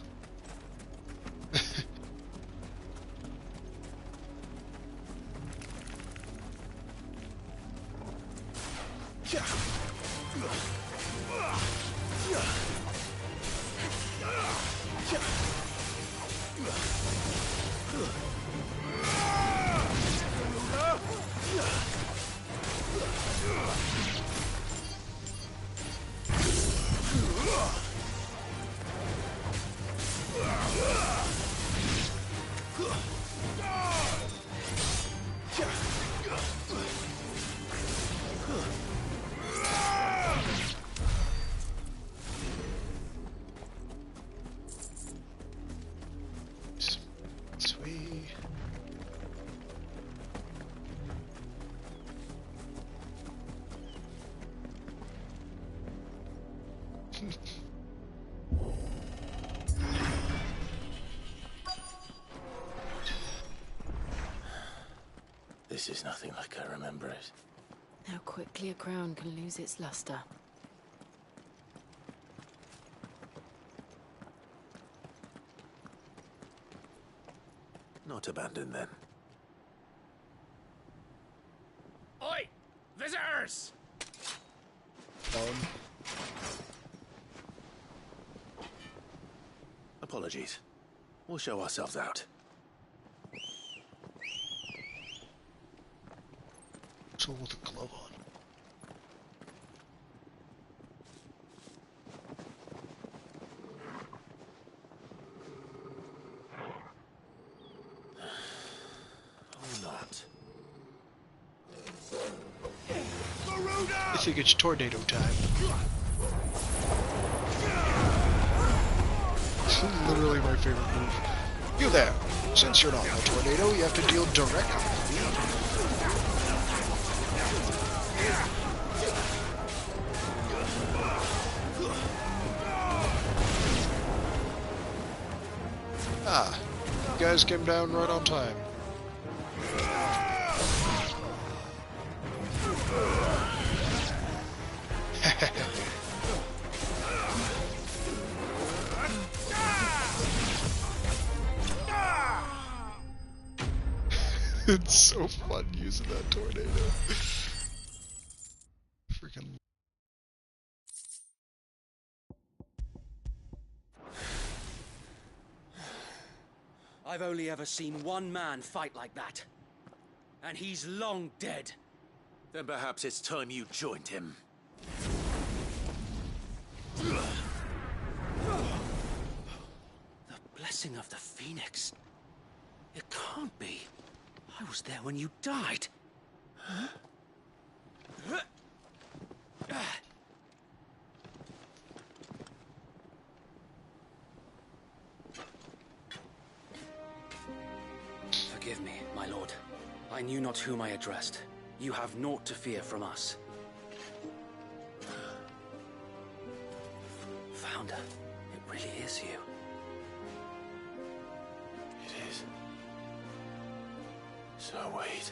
This is nothing like I remember it. How quickly a crown can lose its luster. Not abandoned then. Oi! Visitors! Apologies. We'll show ourselves out. So with a glove on. Or not. I think it's tornado time. Literally my favorite move. You there! Since you're not a tornado, you have to deal directly with me. Ah, you guys came down right on time. It's so fun using that tornado. Freaking. I've only ever seen one man fight like that. And he's long dead. Then perhaps it's time you joined him. The blessing of the Phoenix. It can't be. I was there when you died. Huh? I knew not whom I addressed. You have naught to fear from us. Founder, it really is you. It is. So wait.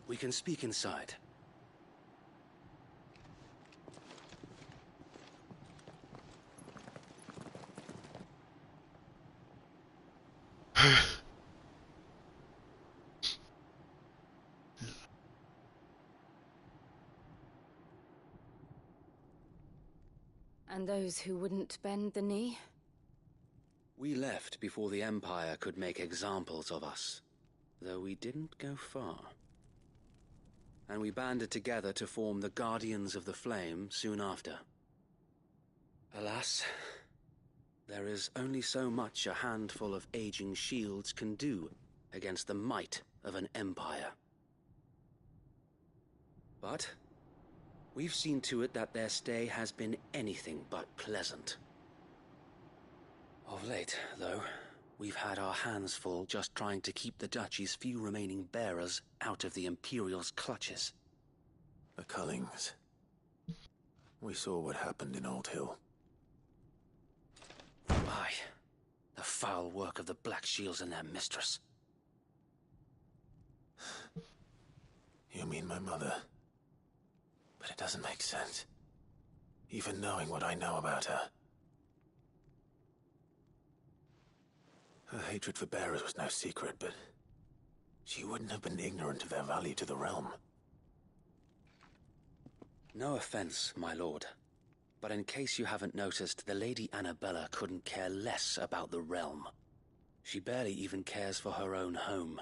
We can speak inside. And those who wouldn't bend the knee? We left before the Empire could make examples of us, though we didn't go far. And we banded together to form the Guardians of the Flame soon after. Alas, there is only so much a handful of aging shields can do against the might of an empire. But we've seen to it that their stay has been anything but pleasant. Of late, though, we've had our hands full just trying to keep the Duchy's few remaining bearers out of the Imperial's clutches. The Cullings. We saw what happened in Old Hill. Aye, the foul work of the Black Shields and their mistress. You mean my mother? But it doesn't make sense. Even knowing what I know about her. Her hatred for bearers was no secret, but she wouldn't have been ignorant of their value to the realm. No offense, my lord, but in case you haven't noticed, the Lady Annabella couldn't care less about the realm. She barely even cares for her own home.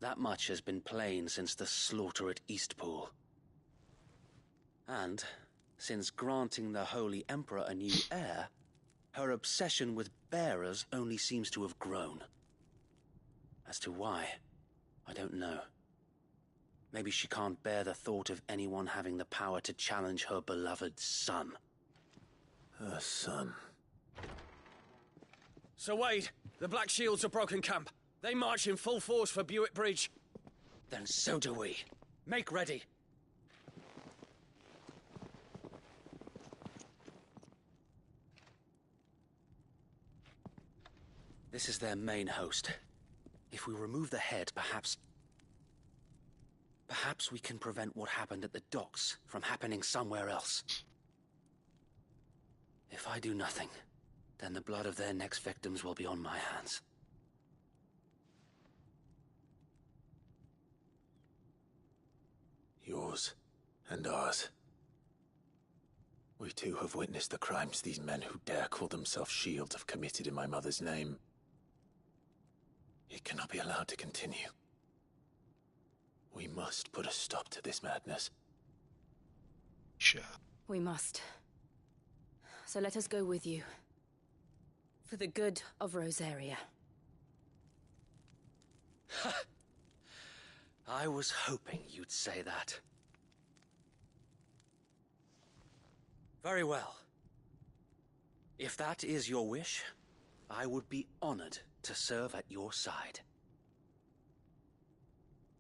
That much has been plain since the slaughter at Eastpool. And, since granting the Holy Emperor a new heir, her obsession with bearers only seems to have grown. As to why, I don't know. Maybe she can't bear the thought of anyone having the power to challenge her beloved son. Her son. Sir Wade, the Black Shields have broken camp. They march in full force for Buick Bridge. Then so do we. Make ready. This is their main host. If we remove the head, perhaps we can prevent what happened at the docks from happening somewhere else. If I do nothing, then the blood of their next victims will be on my hands. Yours and ours. We too have witnessed the crimes these men who dare call themselves shields have committed in my mother's name. It cannot be allowed to continue. We must put a stop to this madness. Sure. We must. So let us go with you. For the good of Rosaria. I was hoping you'd say that. Very well. If that is your wish, I would be honored to serve at your side.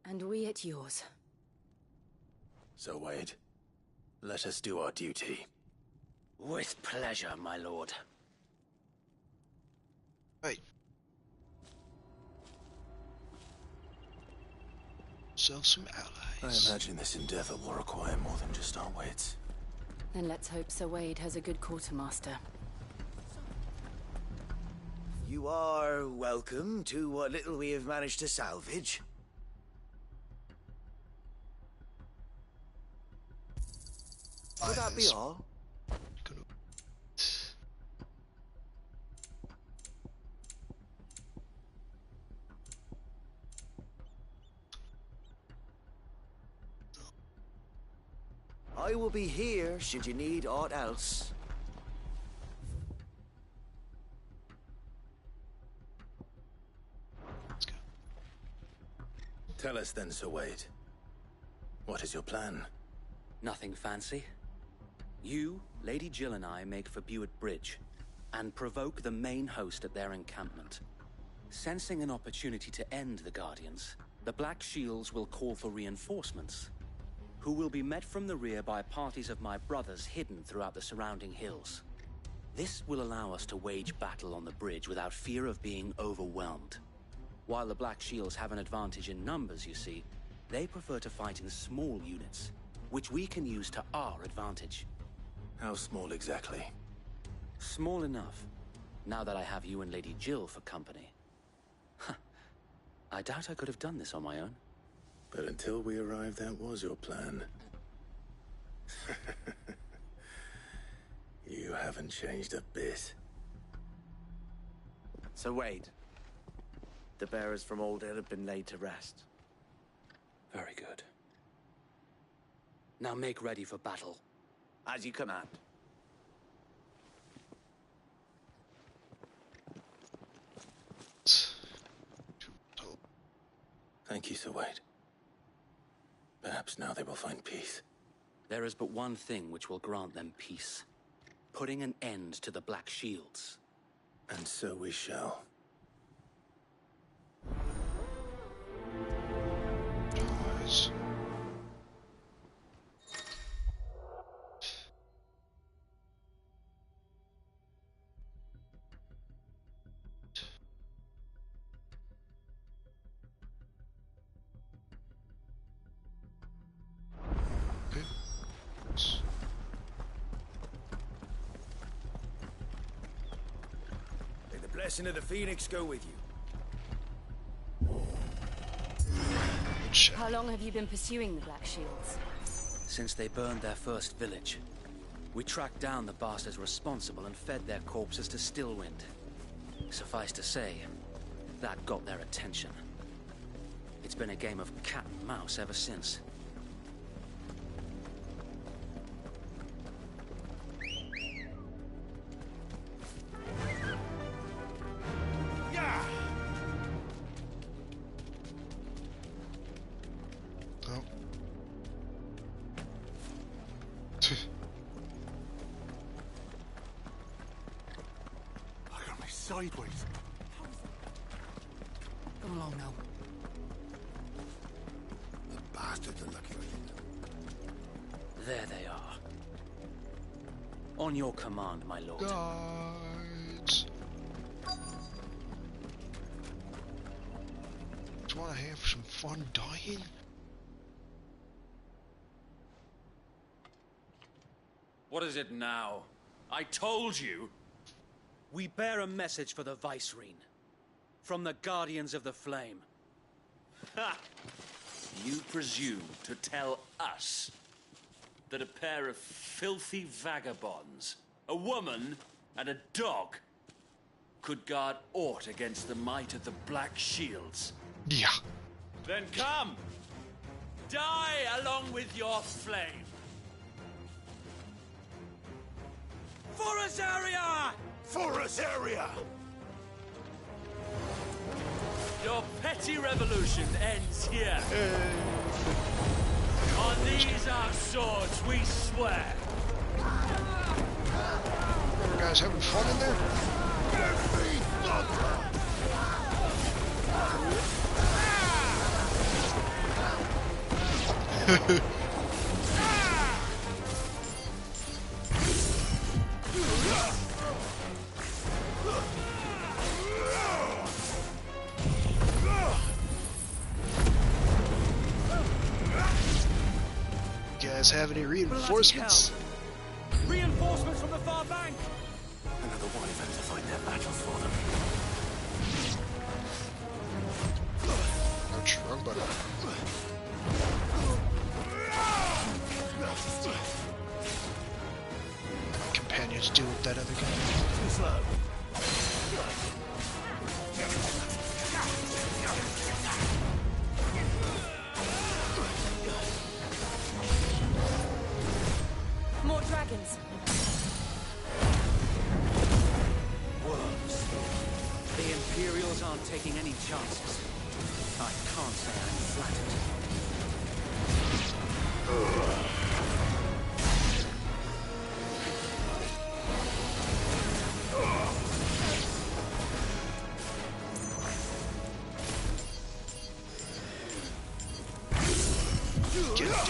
And we at yours. So, Wade, let us do our duty. With pleasure, my lord. Right. So some allies. I imagine this endeavor will require more than just our wits. Then let's hope Sir Wade has a good quartermaster. You are welcome to what little we have managed to salvage. Would that be all? I will be here should you need aught else. Tell us then, Sir Wade. What is your plan? Nothing fancy. You, Lady Jill and I make for Buett Bridge and provoke the main host at their encampment. Sensing an opportunity to end the Guardians, the Black Shields will call for reinforcements, who will be met from the rear by parties of my brothers hidden throughout the surrounding hills. This will allow us to wage battle on the bridge without fear of being overwhelmed. While the Black Shields have an advantage in numbers, you see, they prefer to fight in small units, which we can use to our advantage. How small exactly? Small enough, now that I have you and Lady Jill for company. I doubt I could have done this on my own. But until we arrived, that was your plan. You haven't changed a bit. So Wade, the bearers from Old Hill have been laid to rest. Very good. Now make ready for battle. As you command. Thank you, Sir Wade. Perhaps now they will find peace. There is but one thing which will grant them peace. Putting an end to the Black Shields. And so we shall. Guys. May the blessing of the Phoenix go with you. How long have you been pursuing the Black Shields? Since they burned their first village. We tracked down the bastards responsible and fed their corpses to Stillwind. Suffice to say, that got their attention. It's been a game of cat and mouse ever since. Sideways. Come along now. The bastards are lucky I didn't. There they are. On your command, my lord. Guys. Do you want to have some fun dying? What is it now? I told you. We bear a message for the Vicereine. From the Guardians of the Flame. Ha! You presume to tell us that a pair of filthy vagabonds, a woman and a dog, could guard aught against the might of the Black Shields? Yeah. Then come! Die along with your flame! For Azaria! For Azaria! Your petty revolution ends here. On these our swords we swear. You guys having fun in there? Guys have any reinforcements? Reinforcements from the far bank! Another wyvern to fight their battles for them. Ouch, wrong button. My companions deal with that other guy. Too slow. More dragons. Worms. The Imperials aren't taking any chances. I can't say I'm flattered. Get down.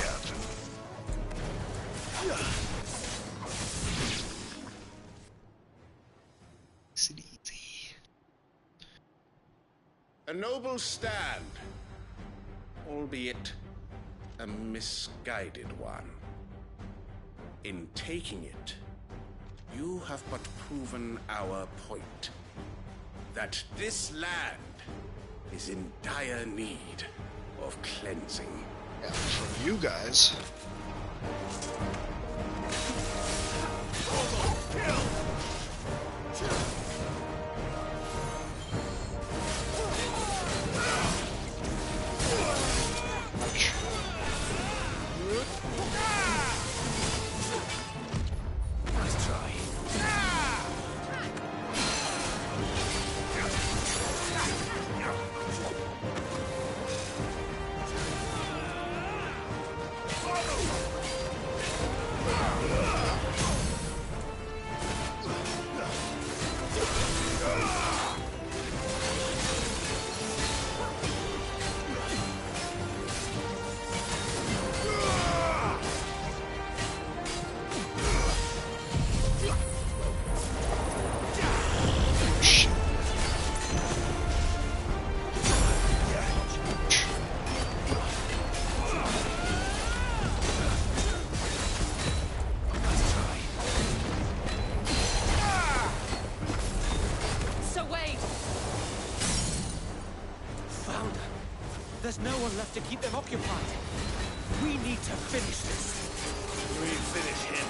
Easy. A noble stand, albeit a misguided one. In taking it, you have but proven our point, that this land is in dire need of cleansing. Yeah, from you guys. Nice try. There's no one left to keep them occupied. We need to finish this. We finish him.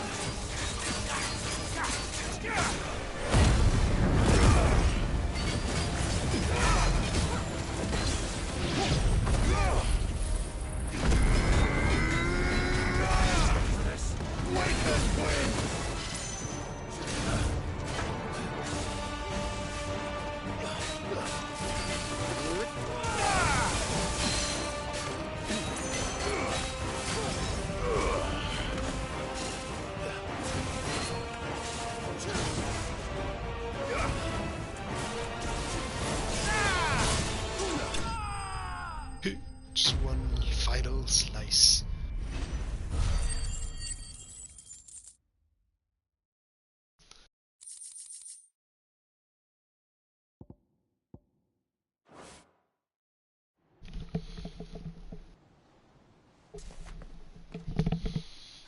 Just one final slice.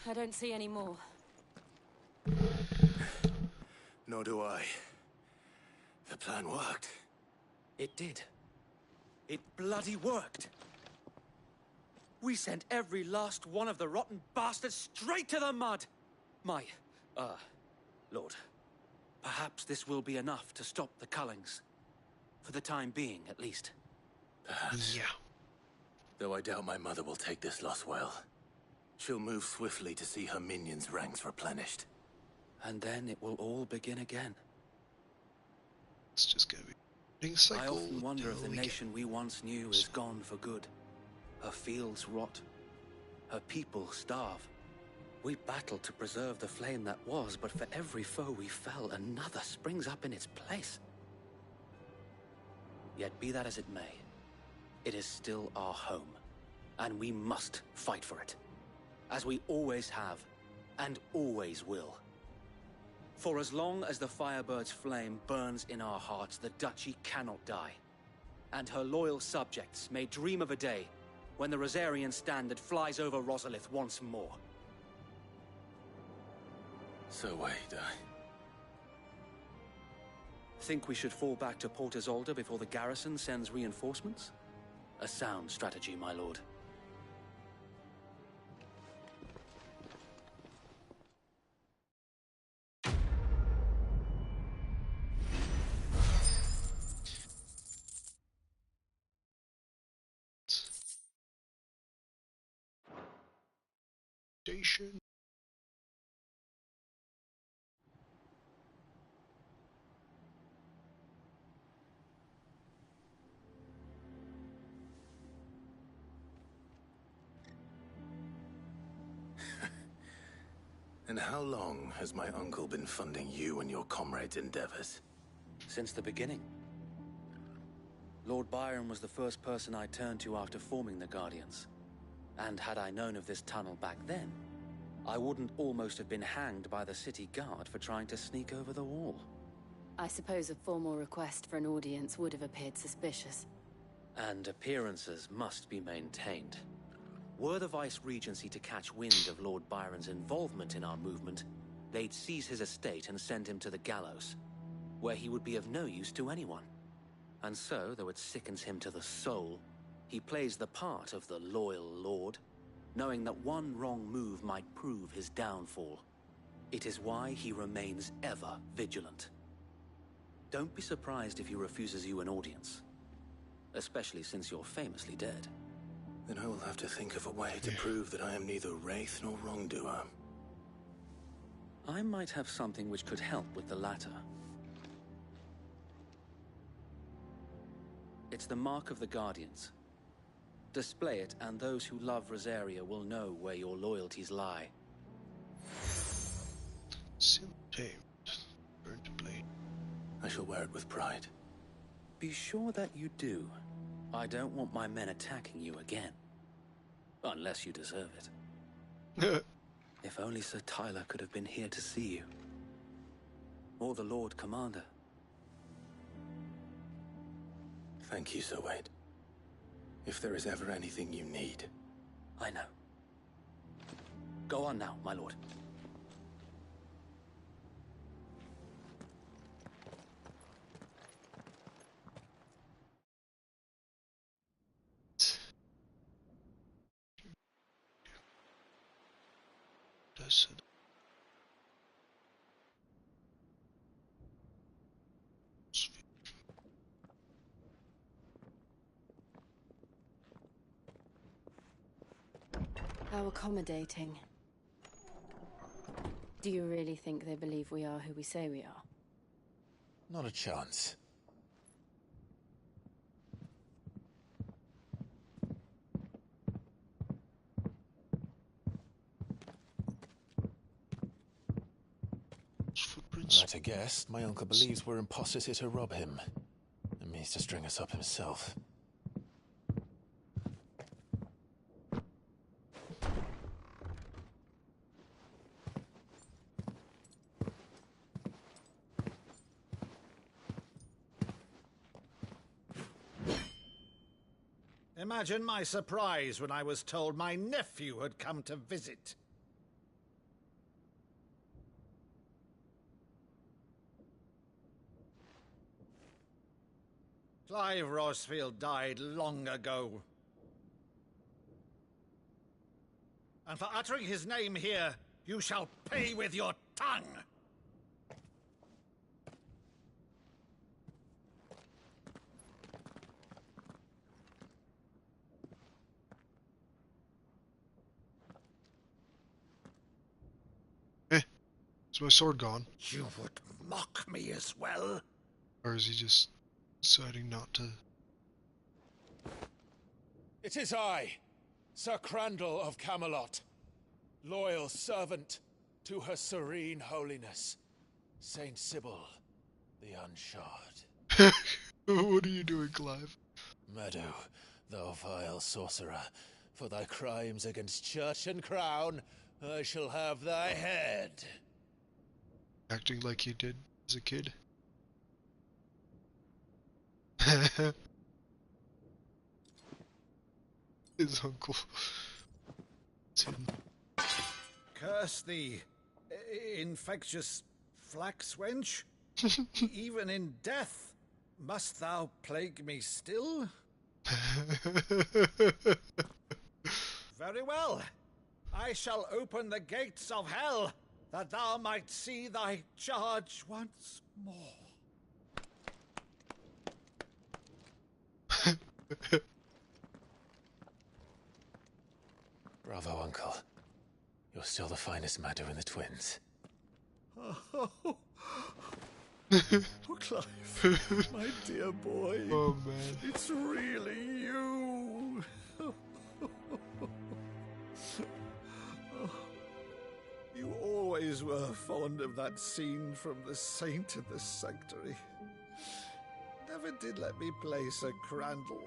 I don't see any more. Nor do I. The plan worked. It did. It bloody worked. We sent every last one of the rotten bastards straight to the mud. My, Lord, perhaps this will be enough to stop the Cullings. For the time being, at least. Perhaps. Yeah. Though I doubt my mother will take this loss well. She'll move swiftly to see her minions' ranks replenished. And then it will all begin again. It's just gonna be cycle. I often wonder if the nation we once knew is gone for good. Her fields rot. Her people starve. We battled to preserve the flame that was, but for every foe we fell, another springs up in its place. Yet be that as it may, it is still our home, and we must fight for it. As we always have, and always will. For as long as the Firebird's flame burns in our hearts, the Duchy cannot die. And her loyal subjects may dream of a day when the Rosarian standard flies over Rosalith once more. So wait, Think we should fall back to Port Isolde before the garrison sends reinforcements? A sound strategy, my lord. Station. And how long has my uncle been funding you and your comrades' endeavors? Since the beginning. Lord Byron was the first person I turned to after forming the Guardians. And had I known of this tunnel back then, I wouldn't almost have been hanged by the city guard for trying to sneak over the wall. I suppose a formal request for an audience would have appeared suspicious. And appearances must be maintained. Were the Vice-Regency to catch wind of Lord Byron's involvement in our movement, they'd seize his estate and send him to the gallows, where he would be of no use to anyone. And so, though it sickens him to the soul, he plays the part of the loyal lord, knowing that one wrong move might prove his downfall. It is why he remains ever vigilant. Don't be surprised if he refuses you an audience, especially since you're famously dead. Then I will have to think of a way to prove that I am neither wraith nor wrongdoer. I might have something which could help with the latter. It's the mark of the Guardians. Display it, and those who love Rosaria will know where your loyalties lie. I shall wear it with pride. Be sure that you do. I don't want my men attacking you again. Unless you deserve it. If only Sir Tyler could have been here to see you. Or the Lord Commander. Thank you, Sir Wade. If there is ever anything you need. I know. Go on now, my lord. How accommodating. Do you really think they believe we are who we say we are? Not a chance. At a guess, my uncle believes we're imposters here to rob him, and means to string us up himself. Imagine my surprise when I was told my nephew had come to visit. Clive Rosfield died long ago. And for uttering his name here, you shall pay with your tongue! Is my sword gone? You would mock me as well? Or is he just deciding not to? It is I, Sir Crandall of Camelot, loyal servant to her serene holiness, Saint Sybil the Unshod. What are you doing, Clive? Meadow, thou vile sorcerer, for thy crimes against church and crown, I shall have thy head. Acting like you did as a kid. His uncle. It's him. Curse thee, infectious flax wench. Even in death, must thou plague me still? Very well. I shall open the gates of hell, that thou might see thy charge once more. Bravo, Uncle. You're still the finest Maddo in the twins. Oh, Clive, my dear boy. Oh, man. It's really you. You always always were fond of that scene from The Saint in the Sanctuary. Never did let me play Sir Crandall.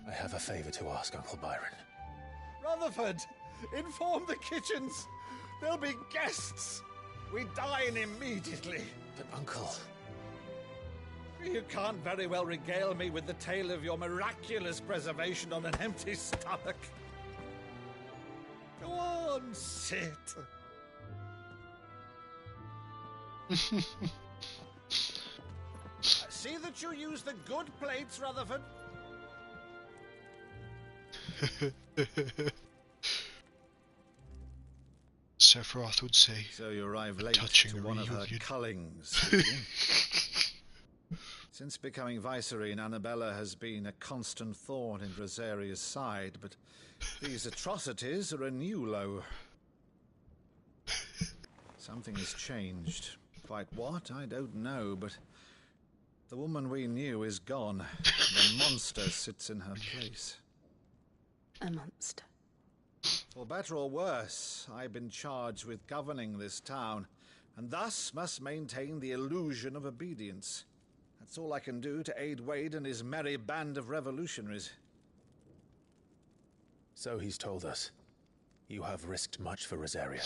I have a favor to ask, Uncle Byron. Rutherford, inform the kitchens. There'll be guests. We dine immediately. But, Uncle... You can't very well regale me with the tale of your miraculous preservation on an empty stomach. Go on, sit. See that you use the good plates, Rutherford. Sephiroth would say. So you arrive late touching to one of her cullings, did you? Since becoming Vicereine, Annabella has been a constant thorn in Rosaria's side, but these atrocities are a new low. Something has changed. Quite what, I don't know, but the woman we knew is gone. The monster sits in her place. A monster. For better or worse, I've been charged with governing this town, and thus must maintain the illusion of obedience. That's all I can do to aid Wade and his merry band of revolutionaries. So he's told us. You have risked much for Rosaria.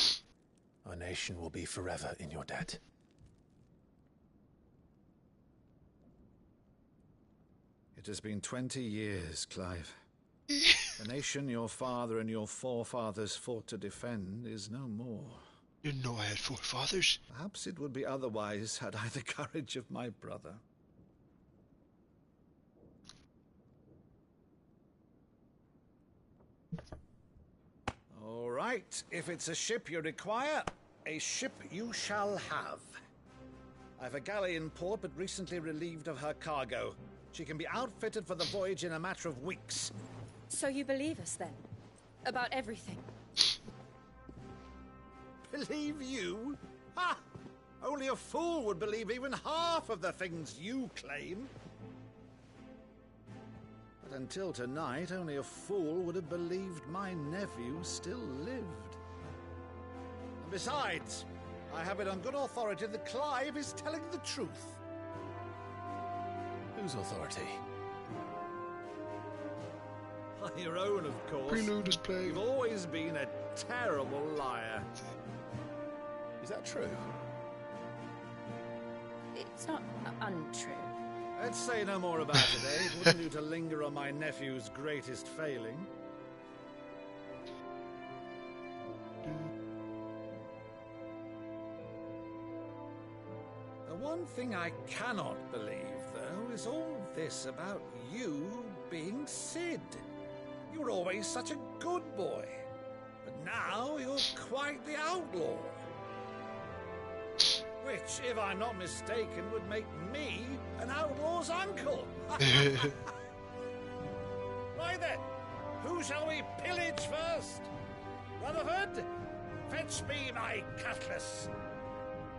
Our nation will be forever in your debt. It has been 20 years, Clive. The nation your father and your forefathers fought to defend is no more. Didn't know I had forefathers. Perhaps it would be otherwise had I the courage of my brother. All right, if it's a ship you require, a ship you shall have. I've a galley in port, but recently relieved of her cargo. She can be outfitted for the voyage in a matter of weeks. So you believe us, then? About everything? Believe you? Ha! Only a fool would believe even half of the things you claim. But until tonight, only a fool would have believed my nephew still lived. And besides, I have it on good authority that Clive is telling the truth. Whose authority? Your own, of course. Prelude is playing. You've always been a terrible liar. Is that true? It's not untrue. Let's say no more about it, eh? It wouldn't do to linger on my nephew's greatest failing. The one thing I cannot believe, though, is all this about you being Sid. You were always such a good boy, but now you're quite the outlaw. Which, if I'm not mistaken, would make me an outlaw's uncle. Right then, who shall we pillage first? Rutherford, fetch me my cutlass.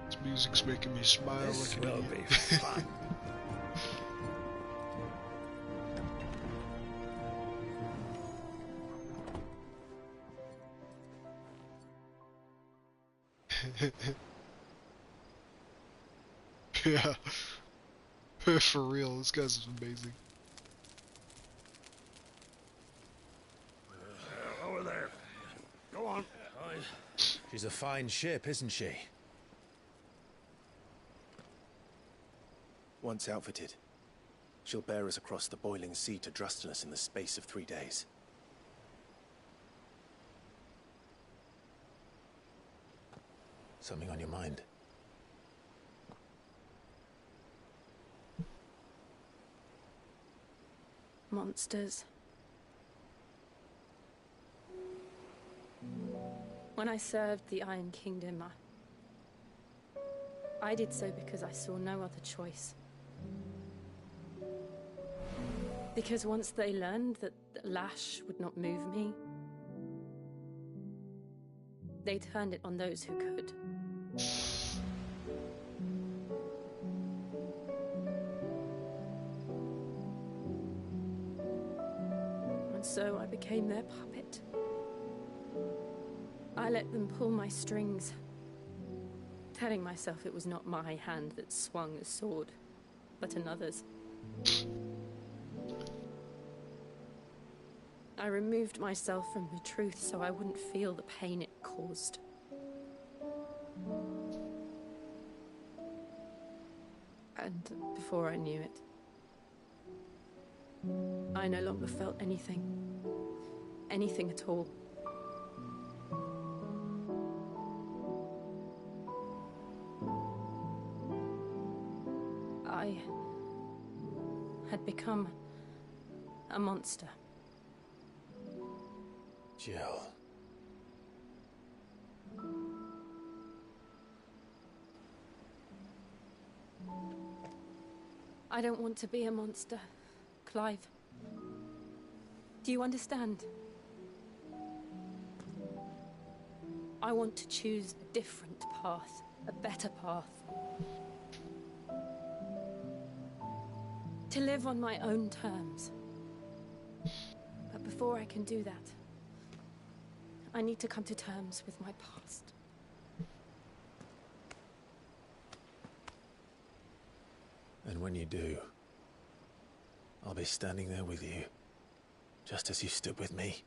This music's making me smile This like an will idiot. be fun. Yeah. For real, this guy's amazing. Over there. Go on. She's a fine ship, isn't she? Once outfitted, she'll bear us across the boiling sea to Drustinus in the space of 3 days. Something on your mind? Monsters. When I served the Iron Kingdom, I did so because I saw no other choice. Because once they learned that Lash would not move me, they turned it on those who could. And so I became their puppet. I let them pull my strings, telling myself it was not my hand that swung the sword, but another's. I removed myself from the truth so I wouldn't feel the pain it caused. And before I knew it, I no longer felt anything. Anything at all. I had become a monster. Jill. I don't want to be a monster, Clive. Do you understand? I want to choose a different path, a better path. To live on my own terms. But before I can do that, I need to come to terms with my past. And when you do, I'll be standing there with you, just as you stood with me.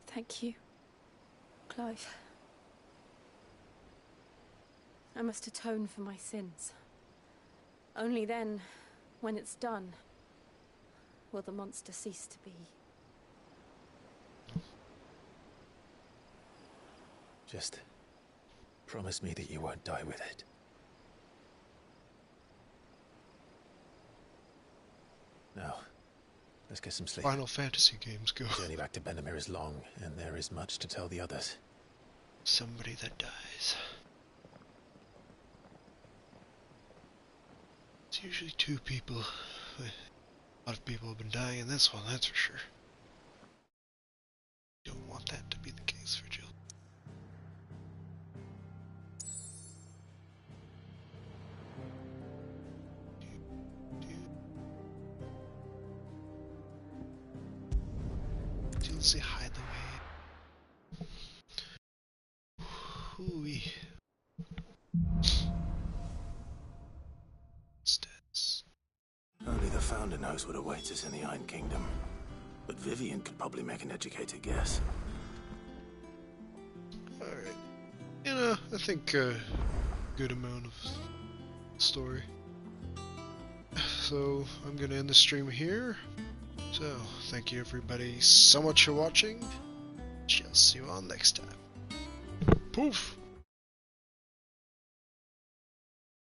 Thank you, Clive. I must atone for my sins. Only then, when it's done, will the monster cease to be. Just promise me that you won't die with it. Now, let's get some sleep. Final Fantasy games go. The journey back to Benamir is long, and there is much to tell the others. Somebody that dies. It's usually two people. A lot of people have been dying in this one, that's for sure. You don't want that to be the case for Jill. Jill, say hi the way. Hooey. Only the Founder knows what awaits us in the Iron Kingdom. But Vivian could probably make an educated guess. Alright. You know, I think a good amount of story. So, I'm gonna end the stream here. So, thank you everybody so much for watching. Shall see you all next time. Poof!